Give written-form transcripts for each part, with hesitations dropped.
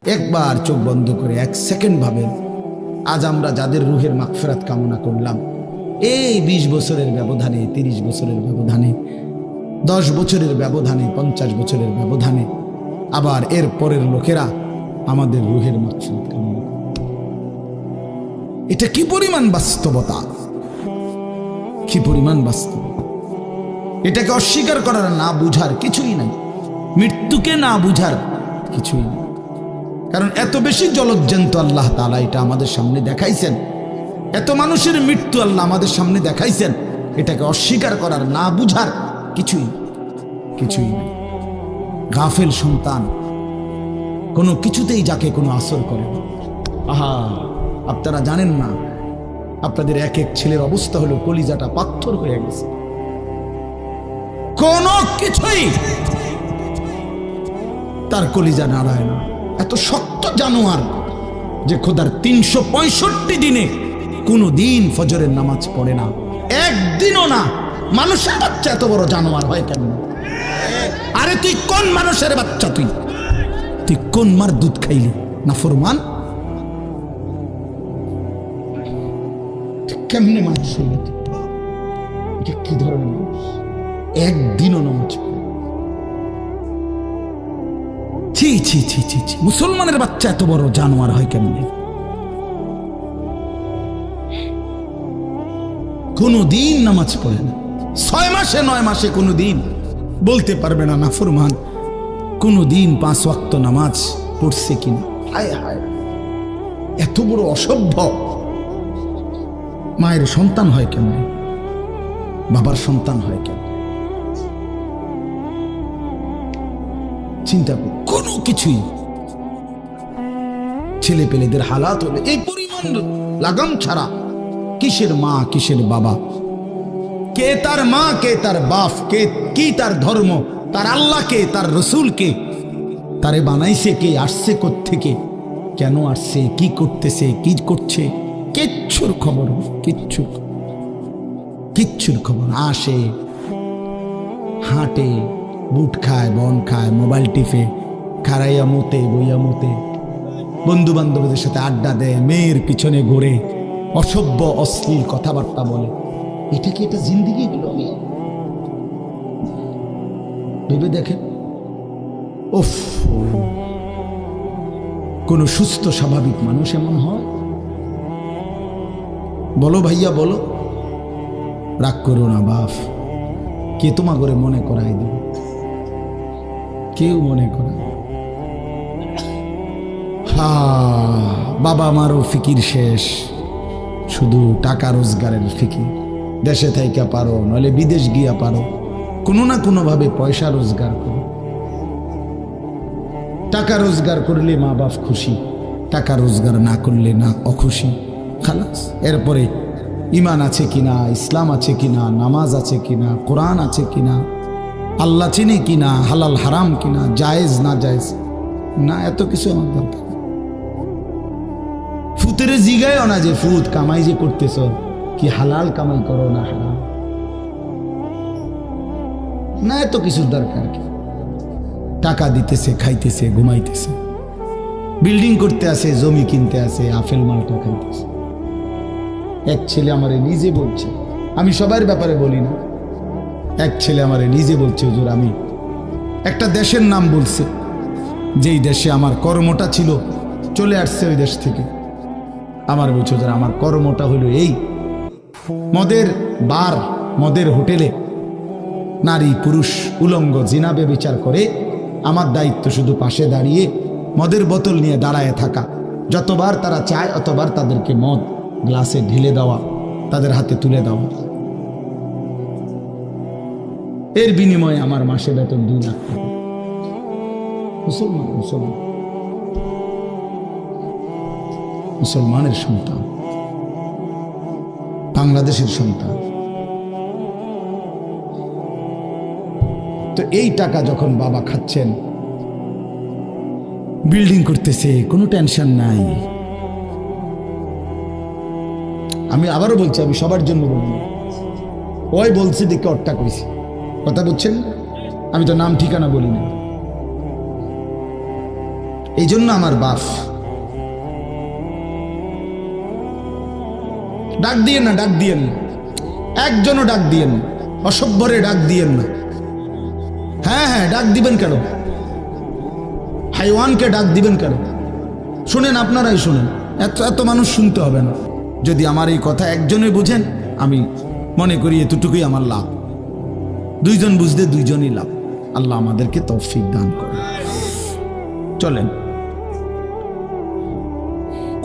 একবার চোখ বন্ধ করে 1 সেকেন্ড ভাবেন, আজ আমরা যাদের রুহের মাগফিরাত কামনা করলাম, এই 20 বছরের ব্যবধানে, 30 বছরের ব্যবধানে, 10 বছরের ব্যবধানে, 50 বছরের ব্যবধানে আবার এর পরের লোকেরা আমাদের রুহের মাগফিরাত কামনা করে। এটা কি পরিমাণ বাস্তবতা, কি পরিমাণ বাস্তব! এটাকে অস্বীকার করার, না বুঝার কিছুই নাই। মৃত্যুকে না বুঝার কিছুই নেই। কারণ এত বেশি জলজ্জান্ত আল্লাহ তাআলা এটা আমাদের সামনে দেখাইছেন, এত মানুষের মৃত্যু আল্লাহ আমাদের সামনে দেখাইছেন, এটাকে অস্বীকার করার, না বুঝার কিছুই কিছুই নেই। গাফেল সন্তান কোনো কিছুতেই যাকে কোনো আসর করে না। আহা, আপনারা জানেন না, আপনাদের এক এক ছেলের অবস্থা হলো কলিজাটা পাথর হয়ে গেছে। কোনো কিছুই তার কলিজা নাড়ায় না। এত শক্ত জানোয়ার যে খোদার 365 দিনে কোনো দিন ফজরের নামাজ পড়ে না, একদিনও না। মানুষের বাচ্চা এত বড় জানোয়ার হয় কেন? আরে তুই কোন মানুষের বাচ্চা? তুই কোন মার দুধ খাইলি? নাফরমান! কেমনে মানুষ হইল? এটা কি ধরনের মানুষ? একদিনও নামাজ পড়ে? ছি ছি ছি ছি ছি! মুসলমানের বাচ্চা এত বড় জানোয়ার হয় কেমনে? কোনো দিন নামাজ পড়ে না, 6 মাসে 9 মাসে কোনো দিন বলতে পারবে না নাফরমান কোনো দিন 5 ওয়াক্ত নামাজ পড়ছে কিনা। হায় হায়, এত বড় অসভ্য! মায়ের সন্তান হয় কেমনে? বাবার সন্তান হয় কেমনে? চিন্তা কর। কোনো কিছুই ছেলে পেলেদের হালাত হলে এই পরিমাণ লাগাম ছাড়া, কিসের মা কিসের বাবা, কে তার মা কে তার বাপ, কে কি তার ধর্ম, তার আল্লাহ কে, তার রসুল কে, তারে বানাইছে কে, আসছে কোত্থেকে, কেন আসছে, কি করতেছে, কি করছে, কিচ্ছুর খবর, কিচ্ছুর খবর। আসে, হাঁটে, বুট খায়, বন খায়, মোবাইল টিপে, খারাইয়া মতে, বইয়া মতে, বন্ধু বান্ধবদের সাথে আড্ডা দেয়, মেয়ের পিছনে ঘুরে, অসভ্য অশ্লীল কথাবার্তা বলে। এটা কি এটা জিন্দিগি হলো? ভেবে দেখেন। উফ, কোন সুস্থ স্বাভাবিক মানুষ এমন হয়? বলো ভাইয়া, বলো। রাগ করো না বাপ, কে তোমা করে মনে করাই দিবে? কেউ মনে করায়? হা, বাবা মারও ফিকির শেষ, শুধু টাকা রোজগারের ফিকির। দেশে থাইকা পারো, নইলে বিদেশ গিয়া পারো, কোনো না কোনো ভাবে পয়সা রোজগার করো। টাকা রোজগার করলে মা বাপ খুশি, টাকা রোজগার না করলে না অখুশি। খালাস। এরপরে ইমান আছে কিনা, ইসলাম আছে কিনা, নামাজ আছে কিনা, কোরআন আছে কিনা, আল্লাহ চিনি কিনা, হালাল হারাম কিনা, জায়েজ না জায়েজ না, এত কিছু আমার দরকার। ফুতেরে জিগায়ও না যে ফুত কামাই যে করতেছ, কি হালাল কামাই করো না হারাম না, এত কিছুর দরকার কি? টাকা দিতেছে, খাইতেছে, ঘুমাইতেছে, বিল্ডিং করতে আসে, জমি কিনতে আসে, আফেল মালটা খাইতেছে। এক ছেলে আমারে নিজে বলছে, আমি সবার ব্যাপারে বলি না, এক ছেলে আমারে নিজে বলছে, হুজুর আমি একটা দেশের নাম বলছে, যেই দেশে আমার কর্মটা ছিল, চলে আসছে ওই দেশ থেকে। আমার বলছে, হুজুর আমার কর্মটা হলো এই, মদের বার, মদের হোটেলে নারী পুরুষ উলঙ্গ জিনাবে বিচার করে, আমার দায়িত্ব শুধু পাশে দাঁড়িয়ে মদের বোতল নিয়ে দাঁড়ায় থাকা, যতবার তারা চায় অতবার তাদেরকে মদ গ্লাসে ঢেলে দেওয়া, তাদের হাতে তুলে দেওয়া। এর বিনিময়ে আমার মাসে বেতন 2 লাখ টাকা। মুসলমান, মুসলমান, মুসলমানের সন্তান, বাংলাদেশের সন্তান। তো এই টাকা যখন বাবা খাচ্ছেন, বিল্ডিং করতেছে, কোনো টেনশন নাই। আমি আবারও বলছি, আমি সবার জন্য বলি, ওই বলছি দেখে অট্টা কইছি, কথা বুঝছেন? আমি তো নাম ঠিকানা বলি না। এই জন্য আমার বাপ, ডাক দিয়েন না, ডাক দিয়েন না, একজনও ডাক দিয়েন না, অসভ্যরে ডাক দিয়েন না। হ্যাঁ হ্যাঁ, ডাক দিবেন কেন? হাইওয়ানকে ডাক দিবেন কেন? শুনেন, আপনারাই শুনেন, এত এত মানুষ শুনতে হবে না। যদি আমার এই কথা একজনে বুঝেন, আমি মনে করি এতটুকুই আমার লাভ। দুইজন বুঝতে দুইজনই লাভ। আল্লাহ আমাদেরকে তৌফিক দান করে। চলেন,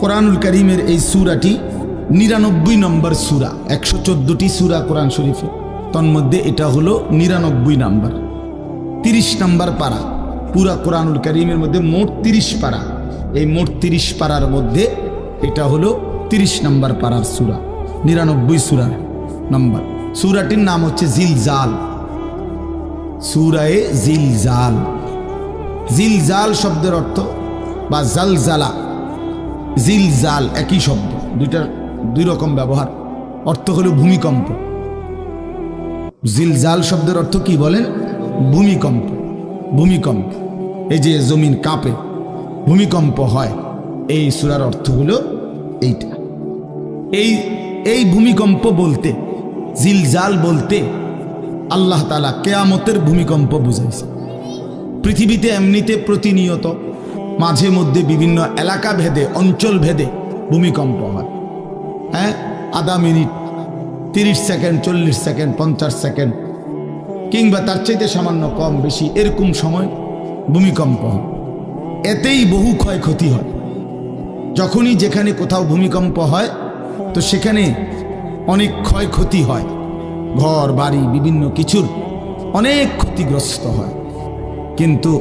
কোরআনুল কারীমের এই সূরাটি 99 নম্বর সূরা। 114টি সূরা কোরআন শরীফে, তন্মধ্যে এটা হলো 99 নম্বর, 30 নম্বর পারা। পুরা কোরআনুল কারীমের মধ্যে মোট 30 পারা। এই মোট 30 পারার মধ্যে এটা হলো 30 নম্বর পারার সূরা, 99 সূরার নম্বর। সূরাটির নাম হচ্ছে জিলজাল, সূরায়ে জিলজাল। জিলজাল শব্দের অর্থ বা জালজালা, জিলজাল একই শব্দ, দুই রকম ব্যবহার। অর্থ হলো ভূমিকম্প। জিলজাল শব্দের অর্থ কি বলেন? ভূমিকম্প। ভূমিকম্প, এই যে জমিন কাঁপে, ভূমিকম্প হয়, এই সূরার অর্থ হলো এইটা। এই ভূমিকম্প বলতে, জিলজাল বলতে আল্লাহ তাআলা কিয়ামতের ভূমিকম্প বুঝাইছে। পৃথিবীতে এমনিতে প্রতিনিয়ত মাঝে মধ্যে বিভিন্ন এলাকা ভেদে, অঞ্চল ভেদে ভূমিকম্প হয়। হ্যাঁ, আধা মিনিট, 30 সেকেন্ড, 40 সেকেন্ড, 50 সেকেন্ড, কিংবা তার চাইতে সামান্য কম বেশি এরকম সময় ভূমিকম্প হয়। এতেই বহু ক্ষয়ক্ষতি হয়। যখনই যেখানে কোথাও ভূমিকম্প হয়, তো সেখানে অনেক ক্ষয়ক্ষতি হয়, ঘর বাড়ি বিভিন্ন কিছুর অনেক ক্ষতিগ্রস্ত হয়। কিন্তু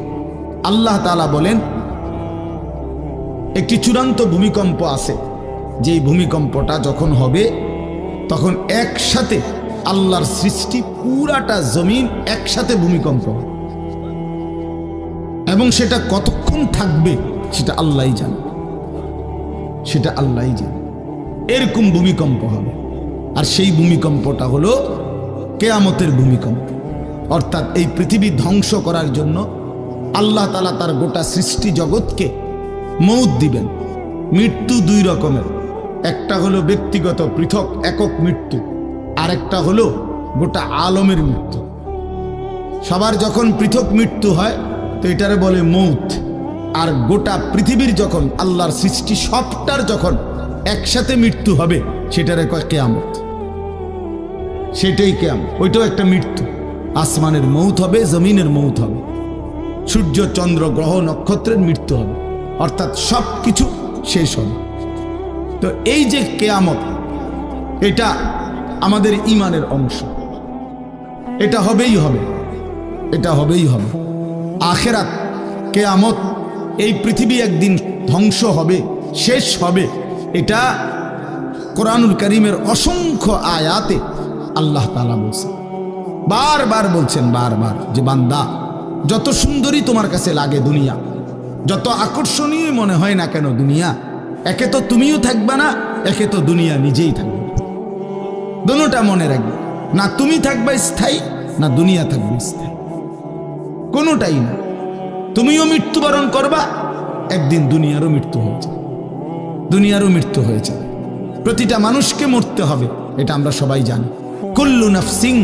আল্লাহ তাআলা বলেন একটি চূড়ান্ত ভূমিকম্প আছে, যেই ভূমিকম্পটা যখন হবে তখন একসাথে আল্লাহর সৃষ্টি পুরাটা জমিন একসাথে ভূমিকম্প হবে, এবং সেটা কতক্ষণ থাকবে সেটা আল্লাহই জানে, সেটা আল্লাহই জানে। এরকম ভূমিকম্প হবে, আর সেই ভূমিকম্পটা হলো কিয়ামতের ভূমিকম্প। অর্থাৎ এই পৃথিবী ধ্বংস করার জন্য আল্লাহ তাআলা তার গোটা সৃষ্টি জগৎকে মউত দিবেন। মৃত্যু দুই রকমের, একটা হলো ব্যক্তিগত পৃথক একক মৃত্যু, আর একটা হলো গোটা আলমের মৃত্যু। সবার যখন পৃথক মৃত্যু হয় তো এটারে বলে মউত, আর গোটা পৃথিবীর যখন আল্লাহর সৃষ্টি সবটার যখন একসাথে মৃত্যু হবে সেটারে কয় কিয়ামত। সেটাই কিয়ামত, ওইটাও একটা মৃত্যু। আসমানের মউত হবে, জমিনের মউত হবে, সূর্য চন্দ্র গ্রহ নক্ষত্রের মৃত্যু হবে, অর্থাৎ সব কিছু শেষ হবে। তো এই যে কিয়ামত, এটা আমাদের ঈমানের অংশ, এটা হবেই হবে, এটা হবেই হবে। আখিরাত, কিয়ামত, এই পৃথিবী একদিন ধ্বংস হবে, শেষ হবে, এটা কোরআনুল কারীমের অসংখ্য আয়াতে আল্লাহ তাআলা বলছেন, বারবার বলছেন, বারবার, যে বান্দা যত সুন্দরী তোমার কাছে লাগে দুনিয়া, যত আকর্ষণীয় মনে হয় না কেন দুনিয়া, একে তো তুমিও থাকবে না, একে তো দুনিয়া নিজেই থাকবে। দুটোটা মনে রাখবে, না তুমি থাকবে স্থায়ী, না দুনিয়া থাকবে স্থায়ী, কোনোটাই না। তুমিও মৃত্যুবরণ করবা, একদিন দুনিয়ারও মৃত্যু হয়েছে, দুনিয়ারও মৃত্যু হয়েছে। প্রতিটা মানুষকে মরতে হবে, এটা আমরা সবাই জানি। কুল্লু নাফসিন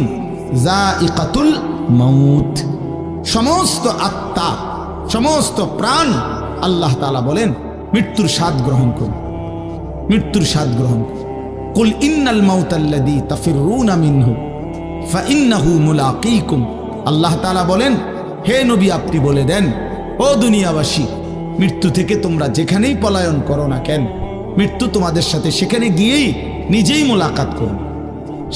যায়িকাতুল মাউত, সমস্ত আত্মা, সমস্ত প্রাণ, আল্লাহ তাআলা বলেন মৃত্যুর স্বাদ গ্রহণ করুন, মৃত্যুর স্বাদ গ্রহণ করুন। কুল ইন্নাল মাউতাল্লাযী তাফিরুনা মিনহু ফাইন্নাহু মুলাকীকুম। আল্লাহ তাআলা বলেন, হে নবী আপনি বলে দেন, ও দুনিয়াবাসী, মৃত্যু থেকে তোমরা যেখানেই পলায়ন করো না কেন, মৃত্যু তোমাদের সাথে সেখানে গিয়েই নিজেই মোলাকাত করুন,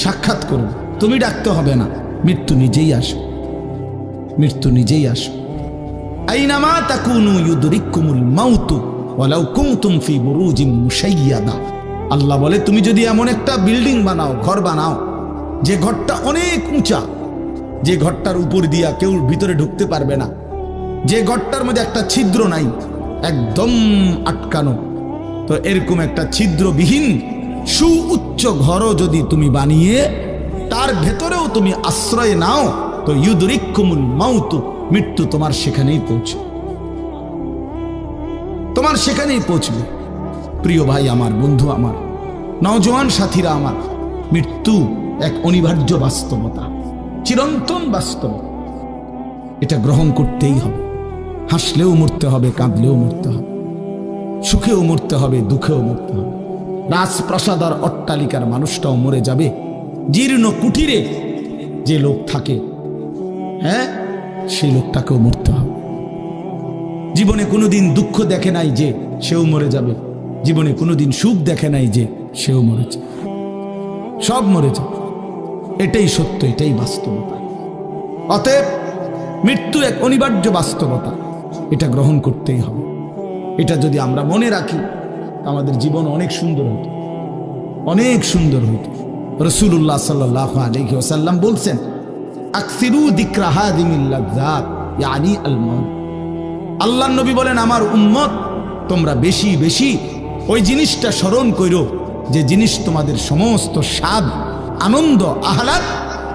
সাক্ষাৎ করুন। তুমি ডাকতে হবে না, মৃত্যু নিজেই আসে, মৃত্যু নিজেই আসে। আইনামা তাকুনু ইউদরিকুমুল মাউতু ওয়ালাউ কুনতুম ফি বুরুজিন মুশাইয়াদা। আল্লাহ বলে, তুমি যদি এমন একটা বিল্ডিং বানাও, ঘর বানাও, যে ঘরটা অনেক উঁচা, যে ঘরটার উপর দিয়া কেউ ভিতরে ঢুকতে পারবে না, যে ঘরটার মধ্যে একটা ছিদ্র নাই, একদম আটকানো, তো এরকম একটা ছিদ্রবিহীন সুউচ্চ ঘরও যদি তুমি বানিয়ে তার ভেতরেও তুমি আশ্রয় নাও, তো ইউদরিকুমুল মাউতু, মৃত্যু তোমার সেখানেই পৌঁছে। তোমার সেখানেই পৌঁছবে। প্রিয় ভাই আমার, বন্ধু আমার, নওজোয়ান সাথীরা আমার, মৃত্যু এক অনিবার্য বাস্তবতা, চিরন্তন বাস্তবতা। এটা গ্রহণ করতেই হবে। হাসলেও মরতে হবে, কাঁদলেও মরতে হবে, সুখেও মরতে হবে, দুঃখেও মরতে হবে। রাজপ্রাসাদ আর অট্টালিকার মানুষটাও মরে যাবে। জীর্ণ কুটিরে যে লোক থাকে, হ্যাঁ, সেই লোকটাকেও মরতে হবে। জীবনে কোনোদিন দুঃখ দেখে নাই যে সেও মরে যাবে, জীবনে কোনোদিন সুখ দেখে নাই যে সেও মরে যাবে, সব মরে যাবে। এটাই সত্য, এটাই বাস্তবতা। অতএব মৃত্যু এক অনিবার্য বাস্তবতা, এটা গ্রহণ করতেই হবে। এটা যদি আমরা মনে রাখি, আমাদের জীবন অনেক সুন্দর হতো, অনেক সুন্দর হতো। রাসূলুল্লাহ সাল্লাল্লাহু আলাইহি ওয়াসাল্লাম বলছেন, আকসিরু যিকরা হাদিমিল লাযযাত ইয়ানি আল মাউত। আল্লাহর নবী বলেন, আমার উম্মত তোমরা বেশি বেশি ওই জিনিসটা স্মরণ করো যে জিনিস তোমাদের সমস্ত স্বাদ, আনন্দ, আহ্লাদ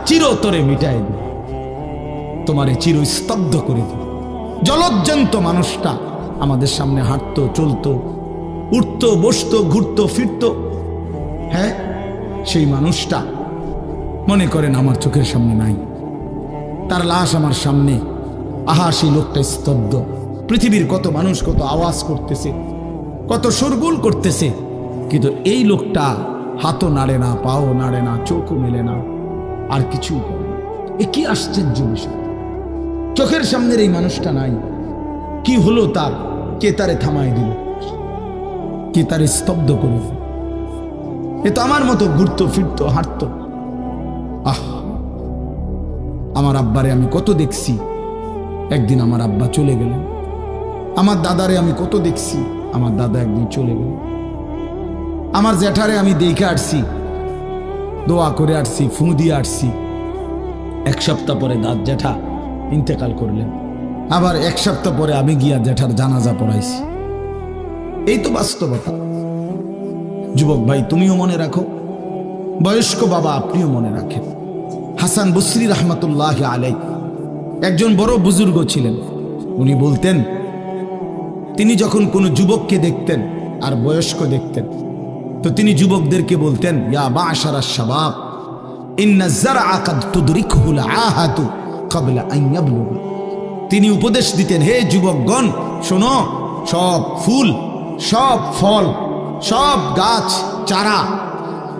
চিরতরে মিটায় দেবে, তোমারে চিরস্তব্ধ করে দেবে। জলজ্জান্ত মানুষটা আমাদের সামনে হাঁটতো, চলতো, উঠতো, বসতো, ঘুরতো, ফিরতো, হ্যাঁ, সেই মানুষটা মনে করেন আমার চোখের সামনে নাই, তার লাশ আমার সামনে। আহা, সেই লোকটা স্তব্ধ। পৃথিবীর কত মানুষ কত আওয়াজ করতেছে, কত শোরগোল করতেছে, কিন্তু এই লোকটা হাতও নাড়ে না, পাও নাড়ে না, চোখও মেলে না, আর কিছু করে না। এ কি আশ্চর্য বিষয়! চোখের সামনের এই মানুষটা নাই, কি হলো তার? কে তারে থামাই দিল? কে তারে স্তব্ধ করে দিল? এ তো আমার মতো ঘুরতো, ফিরতো, হাঁটতো। আহ, আমার আব্বারে আমি কত দেখছি, একদিন আমার আব্বা চলে গেলেন। আমার দাদারে আমি কত দেখছি, আমার দাদা একদিন চলে গেলেন। আমার জ্যাঠারে আমি দেখে আসছি, দোয়া করে আসছি, ফু দিয়ে আসছি। এক সপ্তাহ পরে দাদ জ্যাঠা ইন্তেকাল করলেন। আবার এক সপ্তাহ পরে আমি গিয়া জ্যাঠার জানাজা পড়াইছি। এই তো বাস্তবতা। যুবক ভাই, তুমিও মনে রাখো, বয়স্ক বাবা আপনিও মনে রাখেন। হাসান বসরি রহমতুল্লাহ আলাইহি একজন বড় বুজুর্গ ছিলেন। উনি বলতেন, তিনি যখন কোনো যুবককে দেখতেন আর বয়স্ক দেখতেন, তো তিনি যুবকদেরকে বলতেন, ইয়া মা'শারাশ শাবাব ইন্না যারআ কাদ তুদরিকুহুল আহাতু ক্বাবলা আন ইয়াবলুগা। তিনি উপদেশ দিতেন, হে যুবকগণ শোনো, সব ফুল, সব ফল, সব গাছ চারা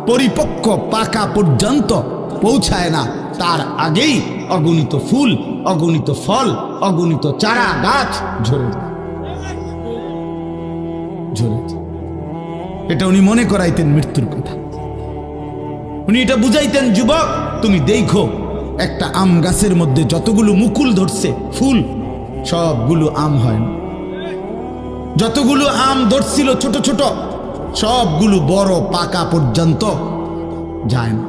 পরিপক্ক পাকা পর্যন্ত পৌঁছায় না, তার আগেই অগণিত ফুল, অগণিত ফল, অগণিত চারা গাছ ঝরে যায়। এটা উনি মনে করাইতেন মৃত্যুর কথা। উনি এটা বুঝাইতেন, যুবক তুমি দেখো, একটা আম গাছের মধ্যে যতগুলো মুকুল ধরছে ফুল, সবগুলো আম হয় না। যতগুলো আম ধরছিল ছোট ছোট, সবগুলো বড় পাকা পর্যন্ত যায় না,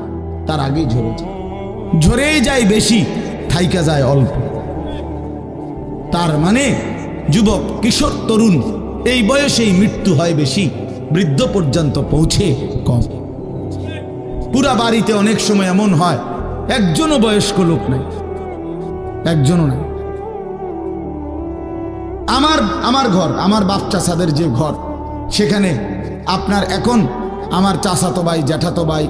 তার আগেই ঝরে যায়। ঝরেই যায় বেশি, থাইকা যায় অল্প। তার মানে যুবক, কিশোর, তরুণ এই বয়সেই মৃত্যু হয় বেশি, বৃদ্ধ পর্যন্ত পৌঁছে কম। পুরা বাড়িতে অনেক সময় এমন হয় একজনও বয়স্ক লোক নাই, একজনও নাই। আমার ঘর, আমার বাপ চাচাদের যে ঘর, সেখানে আপনার এখন আমার চাচাতো ভাই, জ্যাঠাতো ভাই,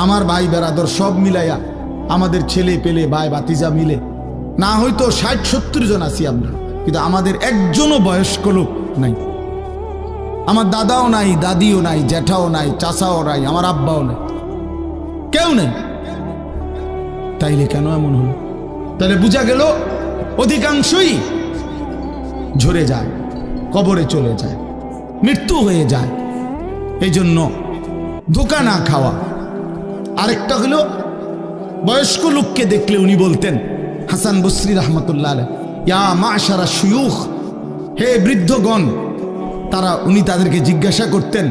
আমার ভাই বেরাদর সব মিলাইয়া আমাদের ছেলে পেলে ভাই বাতিজা মিলে না হয়তো 60-70 জন আছি আমরা, কিন্তু আমাদের একজনও বয়স্ক লোক নাই। আমার দাদাও নাই, দাদিও নাই, জ্যাঠাও নাই, চাচাও নাই, আমার আব্বাও নাই, কেউ নেই। তাইলে কেন এমন হলো? তাহলে বোঝা গেল অধিকাংশই ঝরে যায়, কবরে চলে যায়, মৃত্যু হয়ে যায়। এই জন্য ধোঁকা না খাওয়া। আরেকটা হলো, বয়স্ক লোককে দেখলে উনি বলতেন, হাসান বসরি রহমতুল্লাহ আলাইহি, ইয়া মা'শারা শুয়ুখ, হে বৃদ্ধগণ। উনি তাদেরকে জিজ্ঞাসা করতেন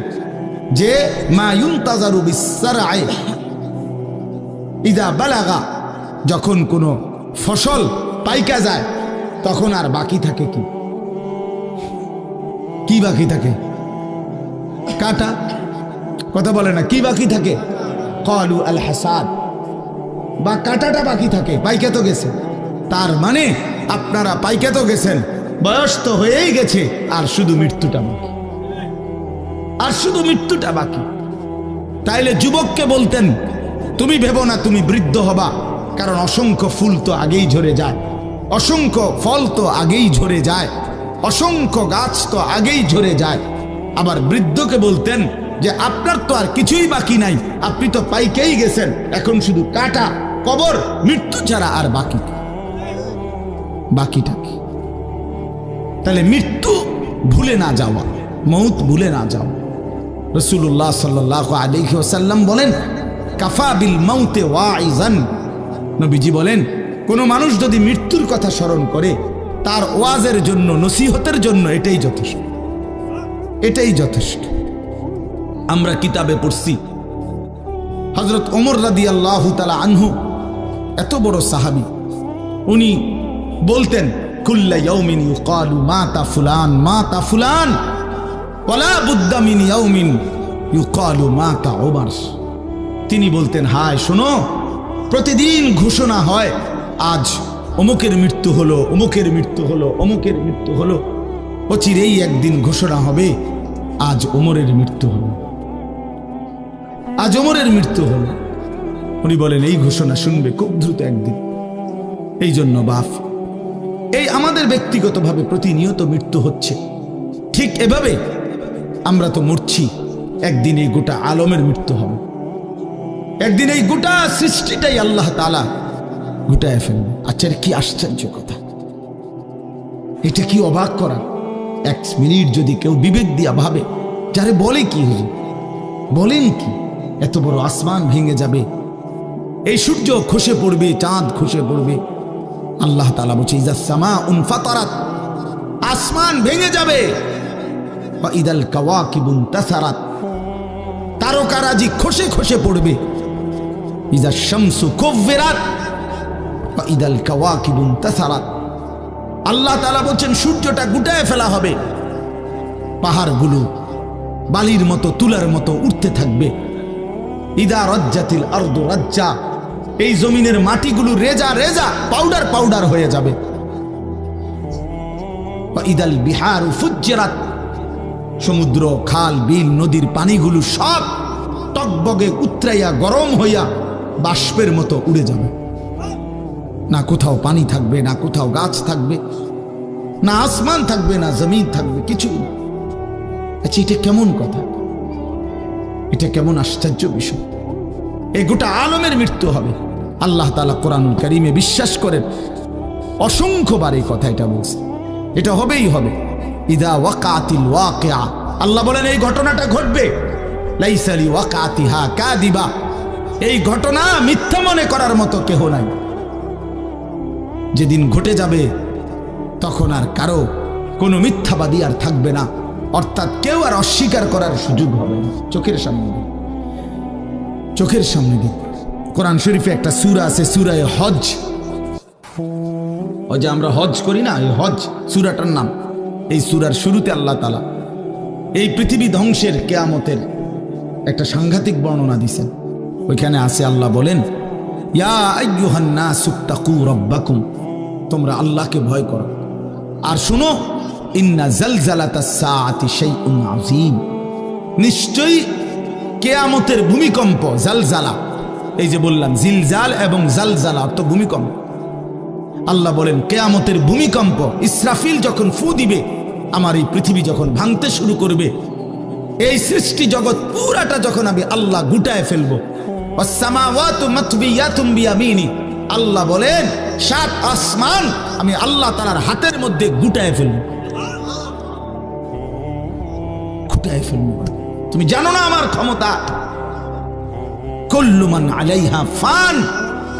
যে, মা ইউনতাজারু বিসসারআই ইযা বালাগা, যখন কোনো ফসল পাইকা যায় তখন আর বাকি থাকে কি? কি বাকি থাকে? কাটা। কথা বলে না, কি বাকি থাকে? ক্বালু আল হাসাদ, বা কাটাটা বাকি থাকে, পাইকা তো গেছে। তার মানে আপনারা পাইকা তো গেছেন, বয়স তো হয়েই গেছে, আর শুধু মৃত্যুটা বাকি, আর শুধু মৃত্যুটা বাকি। তাইলে যুবককে বলতেন, তুমি ভেবো না তুমি বৃদ্ধ হবা, কারণ অসংখ্য ফুল তো আগেই ঝরে যায়, অসংখ্য ফল তো আগেই ঝরে যায়, অসংখ্য গাছ তো আগেই ঝরে যায়। আবার বৃদ্ধকে বলতেন যে আপনার তো আর কিছুই বাকি নাই, আপনি তো পাইকেই গেছেন, এখন শুধু কাটা, কবর, মৃত্যু ছাড়া আর বাকিটা কি? তাহলে মৃত্যু ভুলে না যাওয়া, মৌত ভুলে না যাওয়া। রাসূলুল্লাহ সাল্লাল্লাহু আলাইহি ওয়াসাল্লাম বলেন, কাফা বিল মাউতে ওয়াইজান। নবীজি বলেন, কোনো মানুষ যদি মৃত্যুর কথা স্মরণ করে, তার ওয়াজের জন্য, নসিহতের জন্য এটাই যথেষ্ট, এটাই যথেষ্ট। আমরা কিতাবে পড়ছি, হযরত ওমর রাদিয়াল্লাহু তাআলা আনহু, এত বড় সাহাবী, উনি বলতেন, কুল্লা ইয়াউমিন ইউকালু মাতা ফুলান মাতা ফুলান ওয়ালা বুদ্দা মিন ইয়াউমিন ইউকালু মাতা ওমর। তিনি বলতেন, হায় শোনো, প্রতিদিন ঘোষণা হয় আজ অমুকের মৃত্যু হলো, অমুকের মৃত্যু হলো, অমুকের মৃত্যু হলো। অচিরেই একদিন ঘোষণা হবে আজ ওমরের মৃত্যু হলো, আজ ওমরের মৃত্যু হলো। উনি বলেন, এই ঘোষণা শুনবে খুব দ্রুত একদিন। এই জন্য বাপ, এই আমাদের ব্যক্তিগতভাবে প্রতিনিয়ত মৃত্যু হচ্ছে, ঠিক এভাবে আমরা তো মরছি, একদিন এই গোটা আলমের মৃত্যু হবে, একদিন এই গোটা সৃষ্টিটাই আল্লাহ তাআলা গুটায় ফেলবে। আচ্ছা, কি আশ্চর্য কথা, এটা কি অবাক করা। এক মিনিট যদি কেউ বিবেক দিয়া ভাবে, যারে বলে কি হুজুর, বলেন কি, এত বড় আসমান ভেঙে যাবে, এই সূর্য খসে পড়বে, চাঁদ খসে পড়বে। আল্লাহ তাআলা বলছে, ইযাস সামাউন ফাতারাত, আসমান ভেঙে যাবে, ওয়া ইদাল কাওয়াকিবুন তাসারাত, তারকারাজি খসে খসে পড়বে, ইযাস শামসু কুব্বিরাত ওয়া ইদাল কাওয়াকিবুন তাসারাত। আল্লাহ তাআলা বলছেন, সূর্যটা গুটায় ফেলা হবে, পাহাড়গুলো বালির মতো, তুলার মতো উঠতে থাকবে। ইদা রাজ্জাতিল আরদু রাজ্জা, এই জমিনের মাটিগুলো রেজা রেজা, পাউডার পাউডার হয়ে যাবে। ওয়া ইদাল বিহারু ফুজ্জিরাত, সমুদ্র, খাল, বিল, নদীর পানিগুলো সব টকবগে উতরাইয়া গরম হইয়া বাষ্পের মতো উড়ে যাবে। না কোথাও পানি থাকবে, না কোথাও গাছ থাকবে, না আসমান থাকবে, না জমিন থাকবে, কিছুই না। আচ্ছা, এটা কেমন কথা, এটা কেমন আশ্চর্য বিষয়। এই গোটা আলমের মৃত্যু হবে। আল্লাহ তাআলা কোরআনুল কারীমে বিশ্বাস করেন, অসংখ্যবার এই কথা এটা বলছে, এটা হবেই হবে। ইদা ওয়াকাতিল ওয়াকিআ, আল্লাহ বলেন এই ঘটনাটা ঘটবে। লাইসা লিওয়াকাতিহা কাযিবা, এই ঘটনা মিথ্যা মনে করার মতো কেহ নাই। যেদিন ঘটে যাবে তখন আর কারো কোনো মিথ্যাবাদী আর থাকবে না, অর্থাৎ কেউ আর অস্বীকার করার সুযোগ হবে না। চোখের সামনে দিন, চোখের সামনে দিন। কোরআন শরীফে একটা সূরা আছে, সূরা হজ। ওই যে আমরা হজ করি না, এই হজ সূরাটার নাম। এই সূরার শুরুতে আল্লাহ তাআলা এই পৃথিবী ধ্বংসের, কিয়ামতের একটা সাংঘাতিক বর্ণনা দিয়েছেন। ওইখানে আছে, আল্লাহ বলেন, ইয়া আইয়ুহান নাসু তাকু রাব্বাকুম, তোমরা আল্লাহকে ভয় করো। আর শুনো, ইন্না জালজালাতাস সাআতি শাইউন আযীম, নিশ্চয়ই কিয়ামতের ভূমিকম্প, জালজালা, এই যে বললাম জিলজাল এবং জালজালা অর্থ ভূমিকম্প। আল্লাহ বলেন কিয়ামতের ভূমিকম্প, ইসরাফিল যখন ফু দিবে, আমার এই পৃথিবী যখন ভাঙতে শুরু করবে, এই সৃষ্টি জগৎ পুরাটা যখন আমি আল্লাহ গুটায় ফেলবো, ওয়াসসামাওয়াতু মাতবিয়াতুম বিয়ামিনি, আল্লাহ বলেন 7 আসমান আমি আল্লাহ তাআলার হাতের মধ্যে গুটায় ফেলবো, গুটায় ফেলবো। তুমি জানো না আমার ক্ষমতা। কুল্লু মান আলাইহা ফান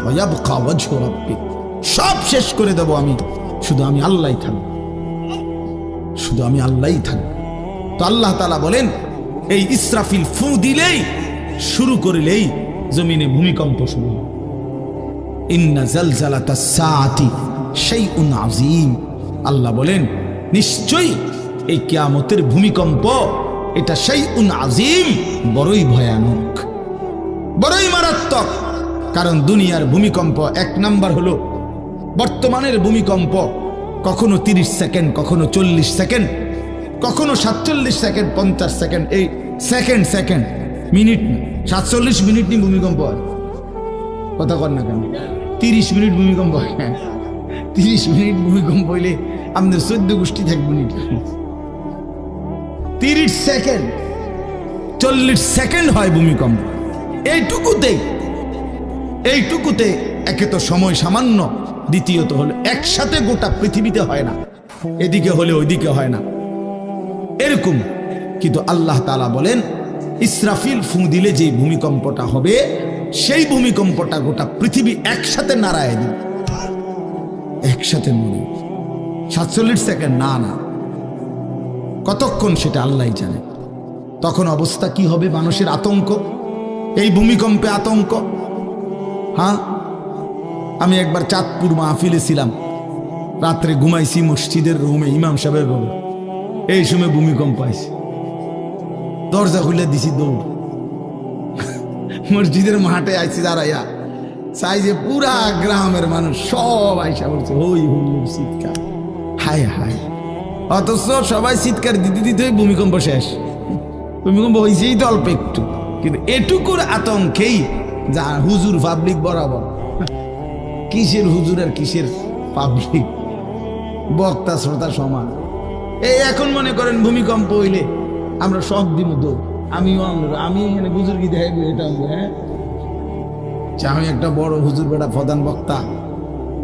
ওয়া ইয়াবকা ওয়াজহু রাব্বিক, সব শেষ করে দেব আমি, শুধু আমি আল্লাহই থাকব, শুধু আমি আল্লাহই থাকব। তো আল্লাহ তাআলা বলেন, এই ইসরাফিল ফু দিলেই, শুরু করলেই জমিনে ভূমিকম্প শুরু হবে। ইন্না জালজালাতাস সাআতি শাইউন আযীম, আল্লাহ বলেন নিশ্চয়ই এই কিয়ামতের ভূমিকম্প, এটা শাইউন আযীম, বড়ই ভয়ানক, বড়ই মারাত্মক। কারণ দুনিয়ার ভূমিকম্প, এক নাম্বার হলো বর্তমানের ভূমিকম্প, কখনো 30 সেকেন্ড, কখনো 40 সেকেন্ড, কখনো 47 সেকেন্ড, 50 সেকেন্ড, এই সেকেন্ড সেকেন্ড মিনিট না, 47 মিনিট নি ভূমিকম্প হয়। কথা কর না কেন? 30 মিনিট ভূমিকম্প হয়। 30 মিনিট ভূমিকম্প হইলে আমাদের 14 গোষ্ঠী থাকবে না। 30 সেকেন্ড, 40 সেকেন্ড হয় ভূমিকম্প। এইটুকুতে একে তো সময় সামান্য, দ্বিতীয়ত হলো একসাথে গোটা পৃথিবীতে হয় না, এদিকে হলে ওইদিকে হয় না এরকম। কিন্তু আল্লাহ তাআলা বলেন ইসরাফিল ফু দিলে যে ভূমিকম্পটা হবে, সেই ভূমিকম্পটা গোটা পৃথিবী একসাথে নাড়ায় দিবে, একসাথে মরে। 47 সেকেন্ড না, কতক্ষণ সেটা আল্লাহই জানে। তখন অবস্থা কি হবে? মানুষের আতঙ্ক, এই ভূমিকম্পে আতঙ্ক। হ্যাঁ, আমি একবার চাঁদপুর মাহফিলে ছিলাম, রাত্রে ঘুমাইছি মসজিদের রুমে, ইমাম সাহেবের রুমে। এই সময় ভূমিকম্প আইছে, দরজা খুলে দিছি দৌড়। মসজিদের মাঠে আইছি দাঁড়াইয়া, চাই যে পুরা গ্রামের মানুষ সব আইসা বলছে হই হুল্লোড় চিৎকার, হায় হায়। অথচ সবাই চিৎকার দিতে দিতে ভূমিকম্প শেষ। ভূমিকম্প হয়েছেই তো অল্প একটু, কিন্তু এটুকুর আতঙ্কেই যা হুজুর পাবলিক বরাবর। কিসের হুজুর আর কিসের পাবলিক, বক্তা শ্রোতা সমান। এই এখন মনে করেন ভূমিকম্প হইলে আমরা সব দিন দৌড়, আমি এখানে বুজুর্গি দেখাইব, এটা হ্যাঁ আমি একটা বড় হুজুর বেটা প্রধান বক্তা,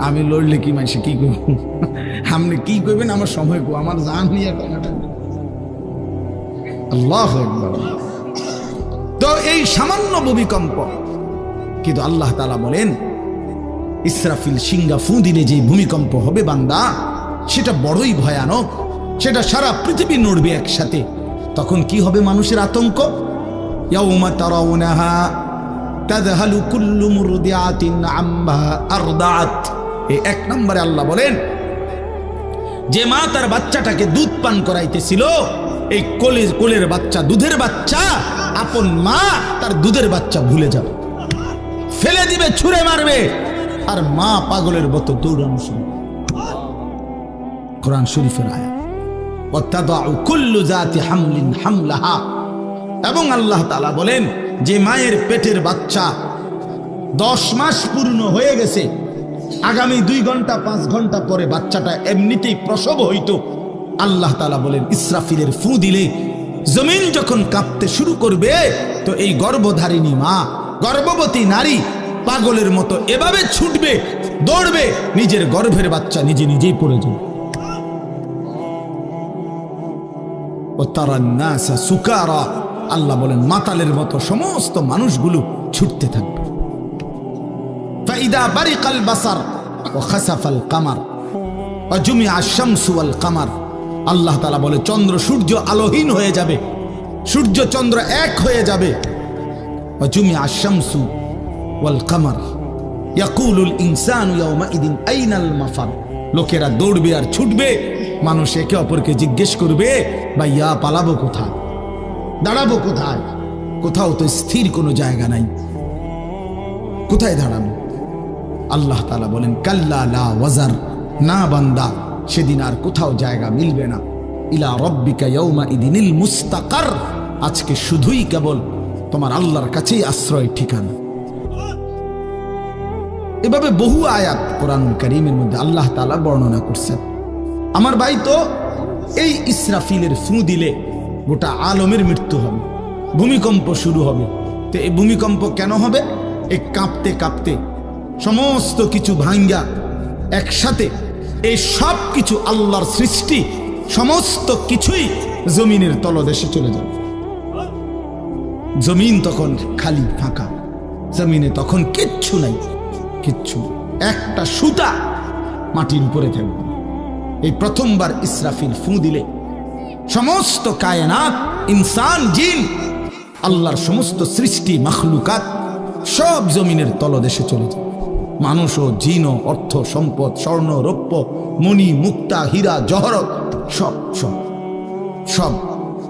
আমি লড়লে কি মাইসে কি করব? আপনি কি করবেন? আমার সময় কো, আমার জান নিয়ে কথাটা। আল্লাহু আকবার। তো এই সামান্য ভূমিকম্প, কিন্তু আল্লাহ তাআলা বলেন ইসরাফিল সিংহা ফু দিলে যে ভূমিকম্প হবে বান্দা, সেটা বড়ই ভয়ানক, সেটা সারা পৃথিবী নড়বে একসাথে। তখন কি হবে? মানুষের আতঙ্ক। ইয়াউমা তারাউনাহা তাযহালু কুল্লু মুরদিআতিন আম্মা আরদাআত। এই 1 নম্বরে আল্লাহ বলেন যে মা তার বাচ্চাটাকে দুধ পান করাইতেছিল, এই কোলের বাচ্চা, দুধের বাচ্চা, আপন মা তার দুধের বাচ্চা ভুলে যাবে, ফেলে দিবে, ছুঁড়ে মারবে, আর মা পাগলের মতো দৌড়ানো শুরু। কোরআন শরীফের আয়াত। ওয়াতাদাউ কুল্লু যাতি হামলিন হামলাহা। এবং আল্লাহ তাআলা বলেন যে মায়ের পেটের বাচ্চা 10 মাস পূর্ণ হয়ে গেছে, আগামী 2 ঘন্টা 5 ঘন্টা পরে বাচ্চাটা এমনিতেই প্রসব হইতো। আল্লাহ তাআলা বলেন ইসরাফিলের ফু দিলে জমিন যখন কাঁপতে শুরু করবে, তো এই গর্ভধারিণী মা, গর্ভবতী নারী পাগলের মতো এভাবে ছুটবে, দৌড়বে, নিজের গর্ভের বাচ্চা নিজেই পড়ে যাবে। ও তারান নাসা সুকারা, আল্লাহ বলেন মাতালের মতো সমস্ত মানুষগুলো ছুটতে থাকবে। ফাইদা বারিকাল বাসার ওয়া খাসাফাল কামার ওয়া জুমিআ আশ-শামসু ওয়াল কামার। আল্লাহ তাআলা বলে চন্দ্র সূর্য আলোহীন হয়ে যাবে, সূর্য চন্দ্র এক হয়ে যাবে। ওয়া জুমিআ আশ-শামসু ওয়াল কামার ইয়াকুলুল ইনসানু ইয়াওমাইদিন আইনাল মাফার। লোকেরা দৌড়বে আর ছুটবে, মানুষ একে অপরকে জিজ্ঞেস করবে ভাইয়া পালাবো কোথায়, দাঁড়াবো কোথায়? কোথাও তো স্থির কোনো জায়গা নাই, কোথায় দাঁড়াবো? আল্লাহ তাআলা বলেন কাল্লা লা ওয়াজার, না বান্দা, সেদিন আর কোথাও জায়গা মিলবে না। ইলা রাব্বিকা ইয়াওমাইদিনিল মুস্তাকার, আজকে শুধুই কেবল তোমার আল্লাহর কাছেই আশ্রয় ঠিকানা। এভাবে বহু আয়াত কোরআনুল কারীমের মধ্যে আল্লাহ তাআলা বর্ণনা করছেন। আমার ভাই, তো এই ইসরাফিলের ফু দিলে গোটা আলমের মৃত্যু হবে, ভূমিকম্প শুরু হবে। তো এই ভূমিকম্প কেন হবে? এই কাঁপতে কাঁপতে সমস্ত কিছু ভাঙ্গা একসাথে, এই সব কিছু আল্লাহর সৃষ্টি, সমস্ত কিছুই জমিনের তলদেশে চলে যাবে। জমিন তখন খালি ফাঁকা, জমিনে তখন কিচ্ছু নাই, কিচ্ছু, একটা সুতা মাটির উপরে থাকবে। এই প্রথমবার ইসরাফিল ফু দিলে সমস্ত কায়নাত, ইনসান, জিন, আল্লাহর সমস্ত সৃষ্টি, মাখলুকাত সব জমিনের তলদেশে চলে যায়। মানুষ ও জিন ও অর্থ সম্পদ, স্বর্ণ রৌপ্য মণি মুক্তা হীরা জহরত সব সব সব